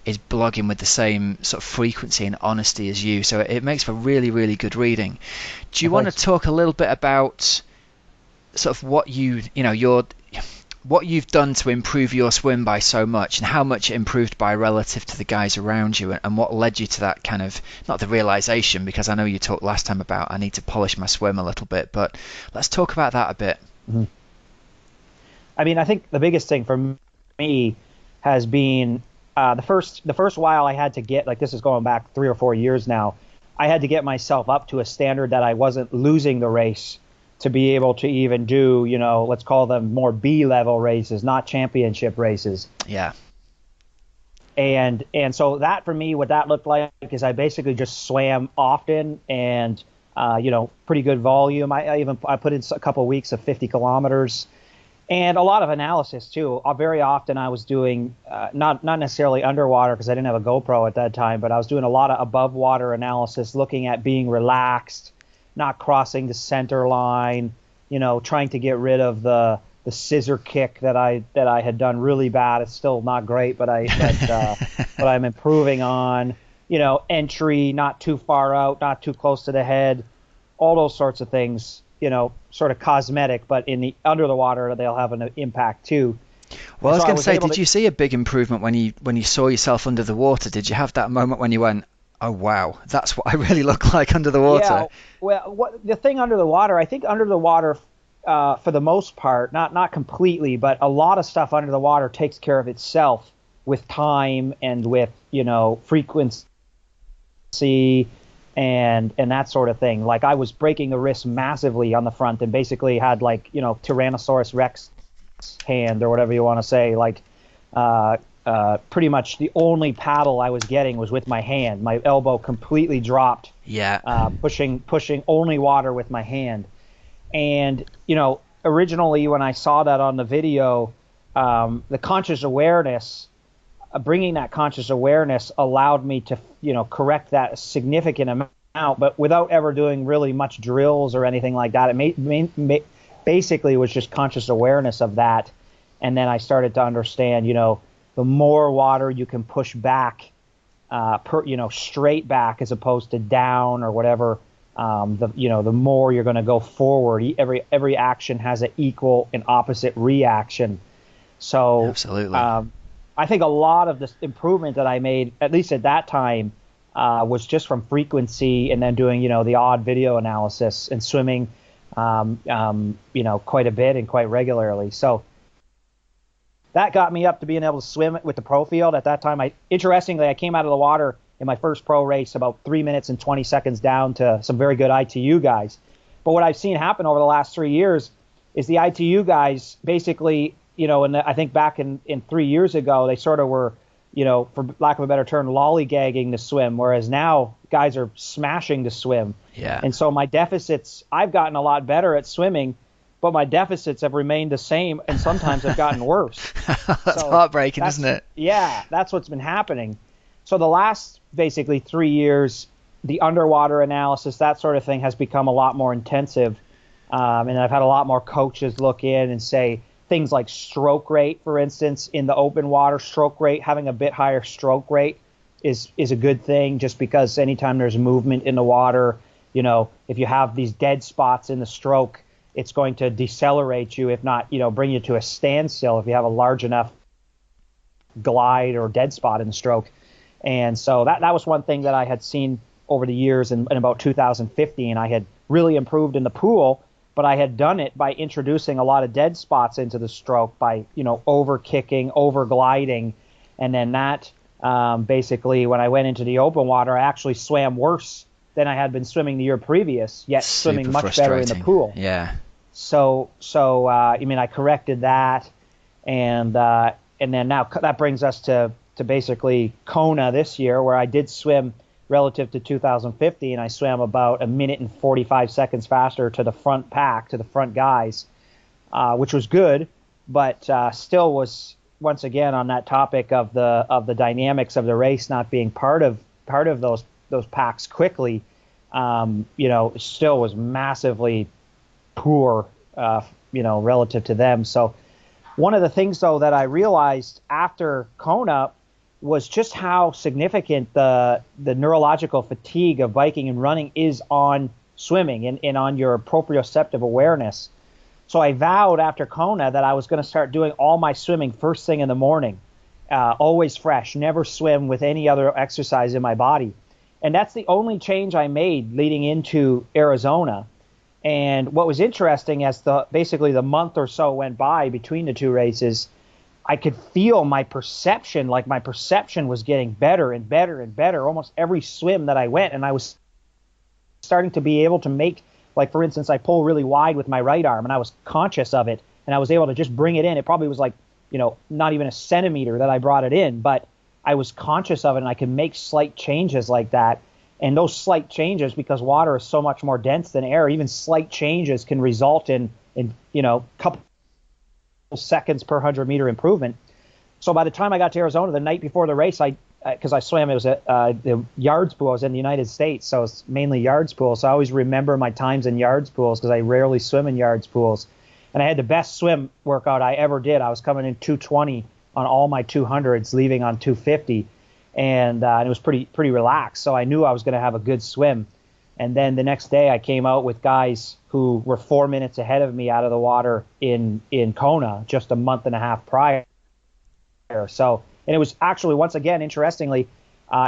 is blogging with the same sort of frequency and honesty as you, so it makes for really, really good reading. Do you want to talk a little bit about sort of what what you've done to improve your swim by so much and how much it improved by relative to the guys around you, and what led you to that kind of, not the realization, because I know you talked last time about I need to polish my swim a little bit, but let's talk about that a bit. Mm-hmm. I mean, I think the biggest thing for me has been the first while I had to get, like, this is going back 3 or 4 years now, I had to get myself up to a standard that I wasn't losing the race to be able to even do, let's call them more B-level races, not championship races. Yeah. And so that, for me, what that looked like is I basically just swam often and, pretty good volume. I put in a couple of weeks of 50 kilometers and a lot of analysis too. Very often I was doing, not necessarily underwater because I didn't have a GoPro at that time, but I was doing a lot of above water analysis, looking at being relaxed, not crossing the center line, trying to get rid of the scissor kick that I had done really bad. It's still not great, but I'm improving on, entry, not too far out, not too close to the head, all those sorts of things, sort of cosmetic, but under the water, they'll have an impact too. Well, I was going to say, did you see a big improvement when you saw yourself under the water? Did you have that moment when you went, oh wow, that's what I really look like under the water? Yeah, well, the thing under the water, I think under the water, for the most part, not completely, but a lot of stuff under the water takes care of itself with time and with frequency and that sort of thing. Like I was breaking the wrist massively on the front and basically had Tyrannosaurus Rex hand or whatever you want to say, pretty much the only paddle I was getting was with my hand. My elbow completely dropped. Yeah. Pushing only water with my hand. And, originally when I saw that on the video, the conscious awareness, bringing that conscious awareness allowed me to, correct that significant amount, but without ever doing really much drills or anything like that. It basically was just conscious awareness of that. And then I started to understand, the more water you can push back, straight back as opposed to down or whatever, the more you're going to go forward. Every action has an equal and opposite reaction. So absolutely. I think a lot of this improvement that I made, at least at that time, was just from frequency and then doing, the odd video analysis and swimming, quite a bit and quite regularly. So that got me up to being able to swim with the pro field. At that time, interestingly, I came out of the water in my first pro race about 3 minutes and 20 seconds down to some very good ITU guys. But what I've seen happen over the last 3 years is the ITU guys basically, and I think back in 3 years ago, they sort of were, for lack of a better term, lollygagging the swim, whereas now guys are smashing the swim. Yeah. And so my deficits, I've gotten a lot better at swimming, but my deficits have remained the same and sometimes have gotten worse. That's heartbreaking, isn't it? Yeah, that's what's been happening. So the last basically 3 years, the underwater analysis, that sort of thing, has become a lot more intensive. And I've had a lot more coaches look in and say things like stroke rate, for instance, in the open water. Stroke rate, having a bit higher stroke rate is a good thing, just because anytime there's movement in the water, if you have these dead spots in the stroke, it's going to decelerate you, if not, bring you to a standstill if you have a large enough glide or dead spot in the stroke. And so that was one thing that I had seen over the years. In about 2015, I had really improved in the pool, but I had done it by introducing a lot of dead spots into the stroke by, over kicking, over gliding. And then that basically, when I went into the open water, I actually swam worse than I had been swimming the year previous, yet swimming much better in the pool. Yeah. So I corrected that, and then now that brings us to basically Kona this year, where I did swim relative to 2015. I swam about a minute and 45 seconds faster to the front pack, to the front guys, which was good, but still was, once again, on that topic of the dynamics of the race not being part of those packs quickly, still was massively poor, relative to them. So one of the things, though, that I realized after Kona was just how significant the neurological fatigue of biking and running is on swimming and on your proprioceptive awareness. So I vowed after Kona that I was going to start doing all my swimming first thing in the morning, always fresh, never swim with any other exercise in my body. And that's the only change I made leading into Arizona. And what was interesting, as basically the month or so went by between the two races, I could feel my perception was getting better and better and better almost every swim that I went. And I was starting to be able to make, like, for instance, I pull really wide with my right arm, and I was conscious of it, and I was able to just bring it in. It probably was like, not even a centimeter that I brought it in, but I was conscious of it, and I could make slight changes like that. And those slight changes, because water is so much more dense than air, even slight changes can result in couple seconds per 100-meter improvement. So by the time I got to Arizona the night before the race, because I swam, it was at the yards pool. I was in the United States, so it's mainly yards pools. So I always remember my times in yards pools because I rarely swim in yards pools. And I had the best swim workout I ever did. I was coming in 220 on all my 200s, leaving on 250. And it was pretty relaxed. So I knew I was going to have a good swim. And then the next day I came out with guys who were 4 minutes ahead of me out of the water in Kona just a month and a half prior. So, and it was actually, once again, interestingly,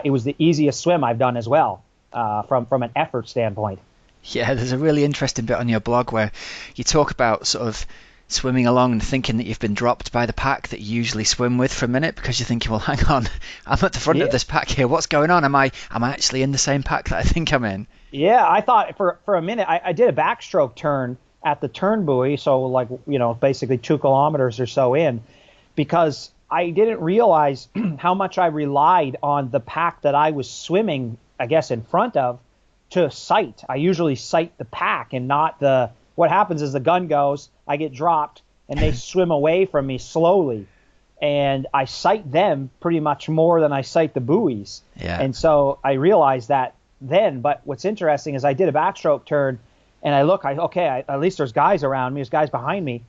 it was the easiest swim I've done as well, from an effort standpoint. Yeah, there's a really interesting bit on your blog where you talk about sort of swimming along and thinking that you've been dropped by the pack that you usually swim with for a minute, because you're thinking, well, hang on, I'm at the front of this pack here. What's going on? Am I actually in the same pack that I think I'm in? Yeah, I thought for a minute, I did a backstroke turn at the turn buoy, so basically 2 kilometers or so in, because I didn't realize how much I relied on the pack that I was swimming, I guess, in front of to sight. I usually sight the pack and not what happens is the gun goes, I get dropped, and they swim away from me slowly. And I sight them pretty much more than I sight the buoys. Yeah. And so I realized that then. But what's interesting is I did a backstroke turn, and I look, at least there's guys around me, there's guys behind me.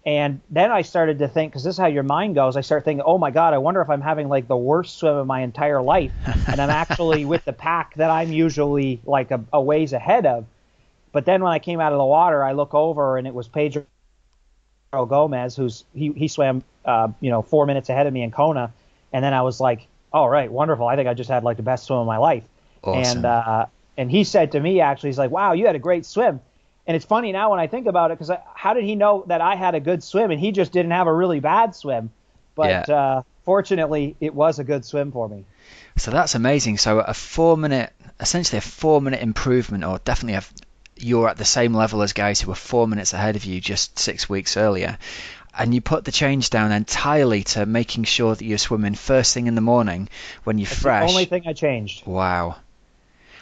And then I started to think, because this is how your mind goes, I start thinking, oh my God, I wonder if I'm having like the worst swim of my entire life. And I'm actually with the pack that I'm usually like a ways ahead of. But then when I came out of the water, I look over and it was Pedro Gomez, he swam 4 minutes ahead of me in Kona. And then I was like, all right, wonderful. I think I just had like the best swim of my life. Awesome. And he said to me, actually, he's like, wow, you had a great swim. And it's funny now when I think about it, because how did he know that I had a good swim and he just didn't have a really bad swim? But fortunately, it was a good swim for me. So that's amazing. So essentially a 4 minute improvement, or definitely you're at the same level as guys who were 4 minutes ahead of you just 6 weeks earlier. And you put the change down entirely to making sure that you're swimming first thing in the morning when you're fresh. That's the only thing I changed. Wow.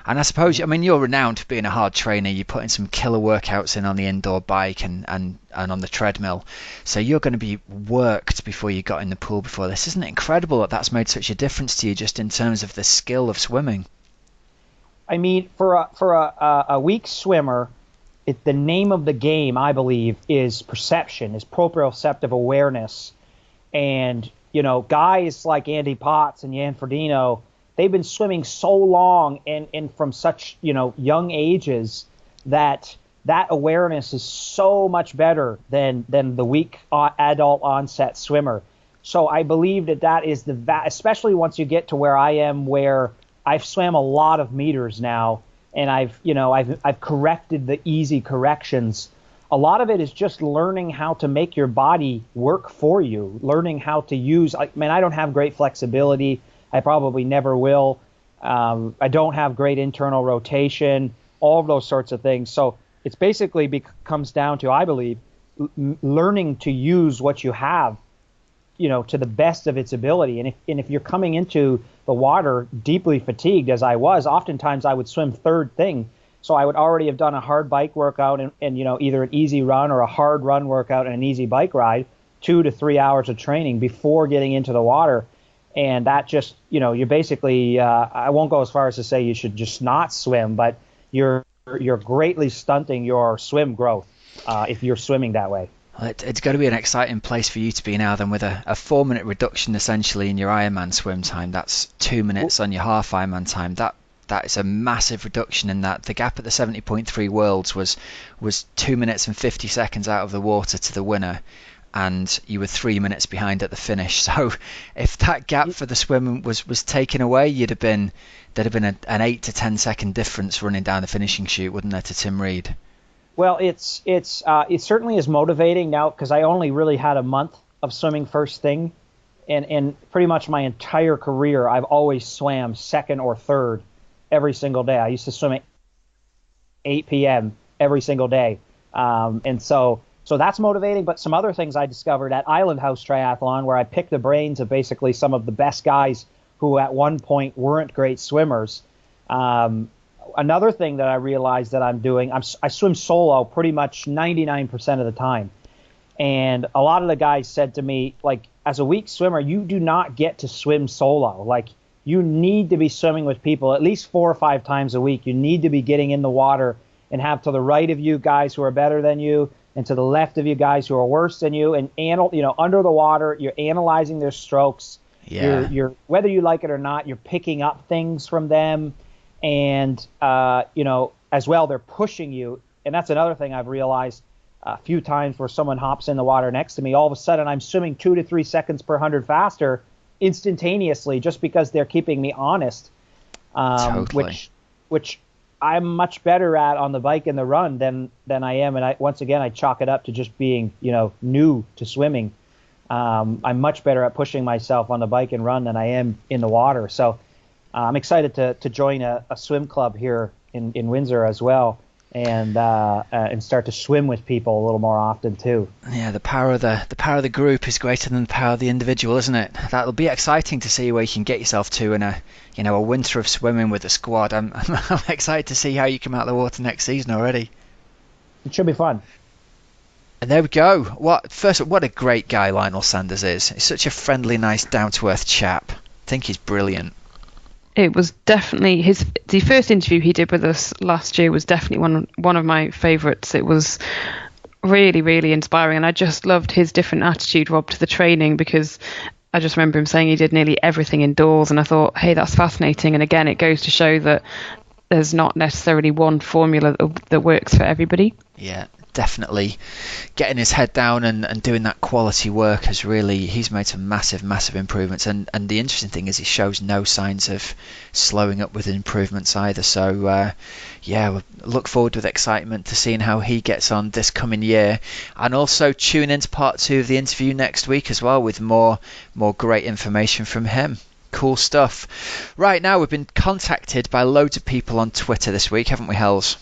And I suppose, you're renowned for being a hard trainer. You're putting some killer workouts in on the indoor bike and on the treadmill. So you're going to be worked before you got in the pool before this. Isn't it incredible that that's made such a difference to you just in terms of the skill of swimming? I mean, for a weak swimmer, the name of the game, I believe, is perception, is proprioceptive awareness. And, guys like Andy Potts and Jan Frodeno, they've been swimming so long and from such, young ages that awareness is so much better than the weak adult onset swimmer. So I believe that is especially once you get to where I am, where I've swam a lot of meters now, and I've corrected the easy corrections. A lot of it is just learning how to make your body work for you, learning how to use. I don't have great flexibility. I probably never will. I don't have great internal rotation, all of those sorts of things. So it's basically comes down to, I believe, learning to use what you have, to the best of its ability. And if you're coming into the water deeply fatigued, as I was, oftentimes I would swim third thing. So I would already have done a hard bike workout and either an easy run or a hard run workout and an easy bike ride, 2 to 3 hours of training before getting into the water. And that just, you're basically, I won't go as far as to say you should just not swim, but you're greatly stunting your swim growth if you're swimming that way. Well, it's got to be an exciting place for you to be now then, with a 4-minute reduction essentially in your Ironman swim time. That's 2 minutes on your half Ironman time. That is a massive reduction in that. The gap at the 70.3 Worlds was 2 minutes and 50 seconds out of the water to the winner, and you were 3 minutes behind at the finish. So if that gap for the swim was taken away, there'd have been an 8 to 10 second difference running down the finishing chute, wouldn't there, to Tim Reed? Well, it certainly is motivating now, because I only really had a month of swimming first thing, and pretty much my entire career I've always swam second or third every single day. I used to swim at 8 p.m. every single day, and so that's motivating. But some other things I discovered at Island House Triathlon, where I picked the brains of basically some of the best guys who at one point weren't great swimmers. Another thing that I realized that I'm doing, I swim solo pretty much 99% of the time. And a lot of the guys said to me, like, as a weak swimmer, you do not get to swim solo. Like, you need to be swimming with people at least 4 or 5 times a week. You need to be getting in the water and have to the right of you guys who are better than you, and to the left of you guys who are worse than you. And, under the water, you're analyzing their strokes. Yeah. You're whether you like it or not, you're picking up things from them. And, as well, they're pushing you. And that's another thing I've realized a few times, where someone hops in the water next to me. All of a sudden, I'm swimming 2 to 3 seconds per 100 faster instantaneously, just because they're keeping me honest, Totally. which I'm much better at on the bike and the run than I am. And once again, I chalk it up to just being, new to swimming. I'm much better at pushing myself on the bike and run than I am in the water. So I'm excited to join a swim club here in Windsor as well, and start to swim with people a little more often too. Yeah, the power of the group is greater than the power of the individual, isn't it? That'll be exciting to see where you can get yourself to in a winter of swimming with a squad. I'm excited to see how you come out of the water next season already. It should be fun. And there we go. What a great guy Lionel Sanders is. He's such a friendly, nice, down-to-earth chap. I think he's brilliant. It was definitely the first interview he did with us last year was definitely one of my favourites. It was really, really inspiring, and I just loved his different attitude, Rob, to the training, because I just remember him saying he did nearly everything indoors, and I thought, hey, that's fascinating. And again, it goes to show that there's not necessarily one formula that works for everybody. Yeah, definitely getting his head down and doing that quality work he's made some massive improvements, and the interesting thing is he shows no signs of slowing up with improvements either. So we'll look forward with excitement to seeing how he gets on this coming year, and also tune into part 2 of the interview next week as well, with more great information from him. Cool stuff. Right, now we've been contacted by loads of people on Twitter this week, haven't we, Hells?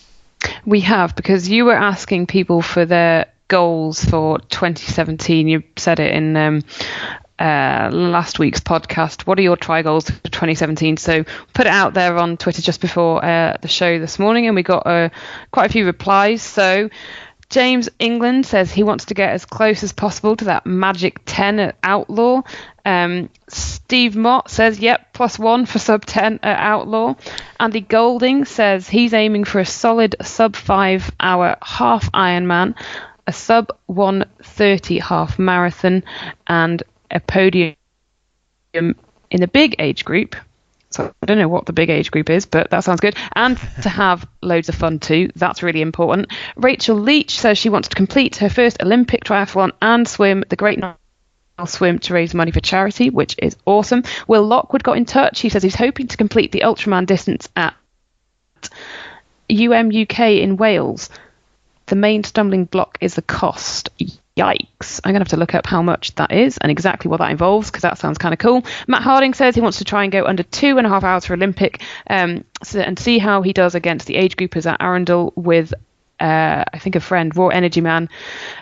We have, because you were asking people for their goals for 2017. You said it in last week's podcast. What are your try goals for 2017? So put it out there on Twitter just before the show this morning, and we got quite a few replies. So James England says he wants to get as close as possible to that magic 10 at Outlaw. Steve Mott says, yep, +1 for sub 10 at Outlaw. Andy Golding says he's aiming for a solid sub 5 hour half Ironman, a sub 1:30 half marathon, and a podium in the big age group. So I don't know what the big age group is, but that sounds good. And to have loads of fun too. That's really important. Rachel Leach says she wants to complete her first Olympic triathlon and swim the Great Nile Swim to raise money for charity, which is awesome. Will Lockwood got in touch. He says he's hoping to complete the Ultraman distance at UK in Wales. The main stumbling block is the cost. Yikes. I'm going to have to look up how much that is and exactly what that involves, because that sounds kind of cool. Matt Harding says he wants to try and go under 2.5 hours for Olympic and see how he does against the age groupers at Arundel with, I think, a friend, Raw Energy Man.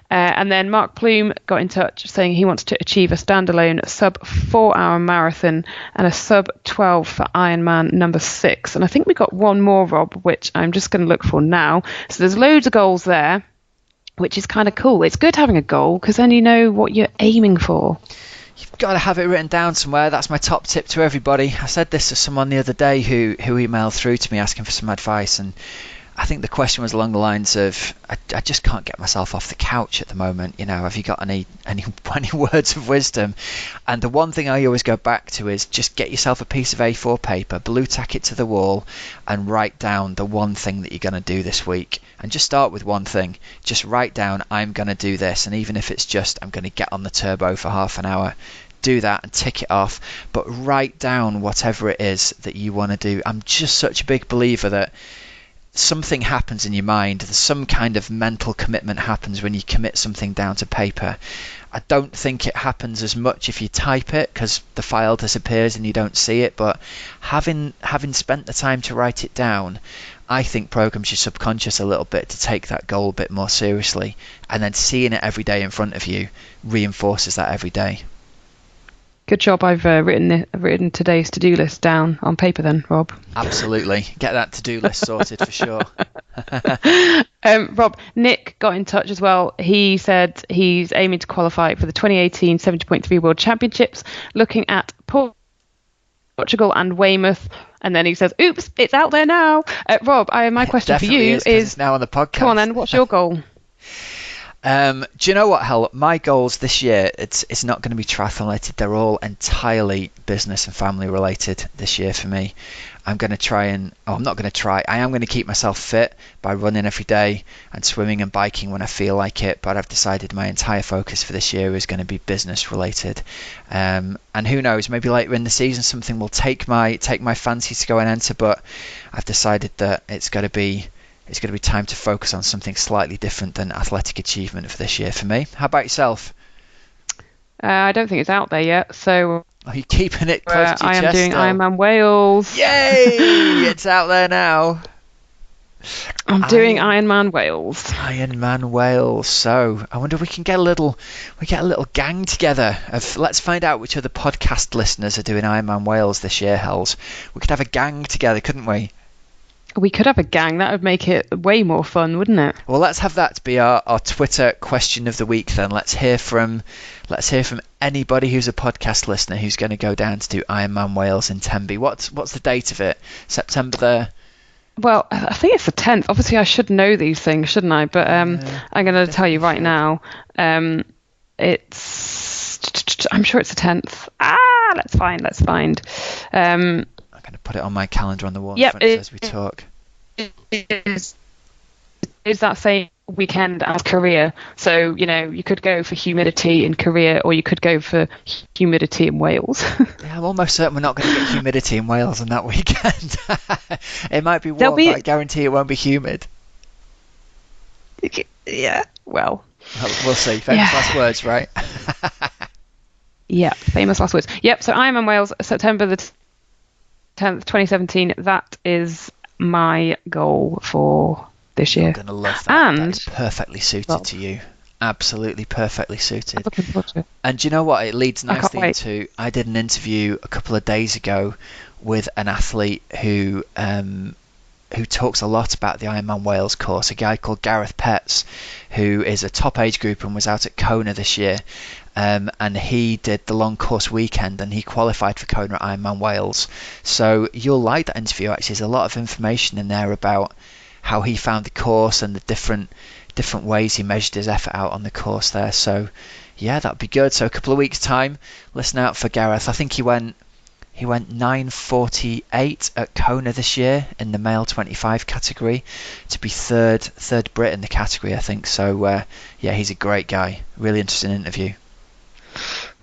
And then Mark Plume got in touch saying he wants to achieve a standalone sub 4 hour marathon and a sub 12 for Ironman number 6. And I think we got one more, Rob, which I'm just going to look for now. So there's loads of goals there, which is kind of cool. It's good having a goal because then you know what you're aiming for. You've got to have it written down somewhere. That's my top tip to everybody. I said this to someone the other day who emailed through to me asking for some advice, and I think the question was along the lines of, I just can't get myself off the couch at the moment. You know, have you got any words of wisdom? And the one thing I always go back to is just get yourself a piece of A4 paper, blue tack it to the wall, and write down the one thing that you're going to do this week. And just start with one thing. Just write down, I'm going to do this. And even if it's just, I'm going to get on the turbo for half an hour, do that and tick it off. But write down whatever it is that you want to do. I'm just such a big believer that something happens in your mind. There's some kind of mental commitment happens when you commit something down to paper. I don't think it happens as much if you type it, because the file disappears and you don't see it. But having spent the time to write it down, I think programs your subconscious a little bit to take that goal a bit more seriously, and then seeing it every day in front of you reinforces that every day. Good job I've written today's to-do list down on paper then, Rob. Absolutely. Get that to-do list sorted for sure. Rob, Nick got in touch as well. He said he's aiming to qualify for the 2018 70.3 World Championships, looking at Portugal and Weymouth. And then he says, oops, it's out there now. Rob, my question for you is it's now on the podcast. Come on then, what's your goal? Do you know what, Hel? My goals this year, it's not going to be triathlon related. They're all entirely business and family related this year for me. I'm going to try and, I'm not going to try, I am going to keep myself fit by running every day and swimming and biking when I feel like it, but I've decided my entire focus for this year is going to be business related. And who knows, maybe later in the season something will take my fancy to go and enter, but I've decided that it's going to be time to focus on something slightly different than athletic achievement for this year for me. How about yourself? I don't think it's out there yet, so... Are you keeping it close to your chest? I am doing Ironman Wales. Yay! It's out there now. I'm doing Ironman Wales. Ironman Wales. So I wonder if we can get a little gang together of, let's find out which other podcast listeners are doing Ironman Wales this year, Hells. We could have a gang together, couldn't we? We could have a gang. That would make it way more fun, wouldn't it? Well, let's have that to be our Twitter question of the week then. Let's hear from anybody who's a podcast listener who's going to go down to do Ironman Wales in Tenby. What's the date of it? September the... Well, I think it's the 10th. Obviously, I should know these things, shouldn't I? But I'm going to tell you right now. I'm sure it's the 10th. Let's find. I'm going to put it on my calendar on the wall as we talk. Is that same weekend as Korea? So, you could go for humidity in Korea, or you could go for humidity in Wales. Yeah, I'm almost certain we're not going to get humidity in Wales on that weekend. It might be warm, but I guarantee it won't be humid. Yeah, well. We'll see. Famous last words, right? Yeah, famous last words. Yep, so I'm in Wales, September the 10th, 2017. That is my goal for this year. I'm going to love that. And that is perfectly suited to you. Absolutely perfectly suited. I'm looking forward to it. And do you know what? It leads nicely into, I did an interview a couple of days ago with an athlete who who talks a lot about the Ironman Wales course, a guy called Gareth Petts, who is a top age group and was out at Kona this year. And he did the long course weekend and he qualified for Kona at Ironman Wales. So you'll like that interview. Actually, there's a lot of information in there about how he found the course and the different ways he measured his effort out on the course there. So yeah, that'd be good. So a couple of weeks time, listen out for Gareth. I think he went 9:48 at Kona this year in the male 25 category, to be third Brit in the category, I think. So yeah, he's a great guy. Really interesting interview.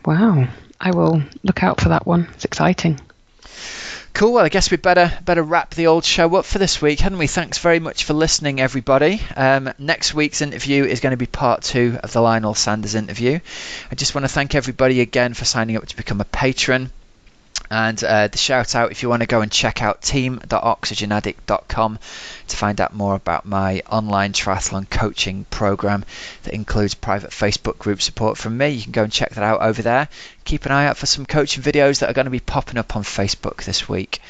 Wow, I will look out for that one. It's exciting. Cool. Well, I guess we better wrap the old show up for this week, hadn't we? Thanks very much for listening, everybody. Next week's interview is going to be part 2 of the Lionel Sanders interview. I just want to thank everybody again for signing up to become a patron. And the shout out, if you want to go and check out team.oxygenaddict.com to find out more about my online triathlon coaching program that includes private Facebook group support from me. You can go and check that out over there. Keep an eye out for some coaching videos that are going to be popping up on Facebook this week.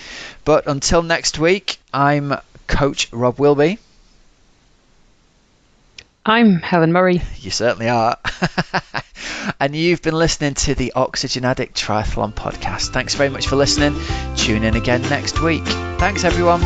But until next week, I'm Coach Rob Wilby. I'm Helen Murray. You certainly are. And you've been listening to the Oxygenaddict Triathlon podcast. Thanks very much for listening. Tune in again next week. Thanks, everyone.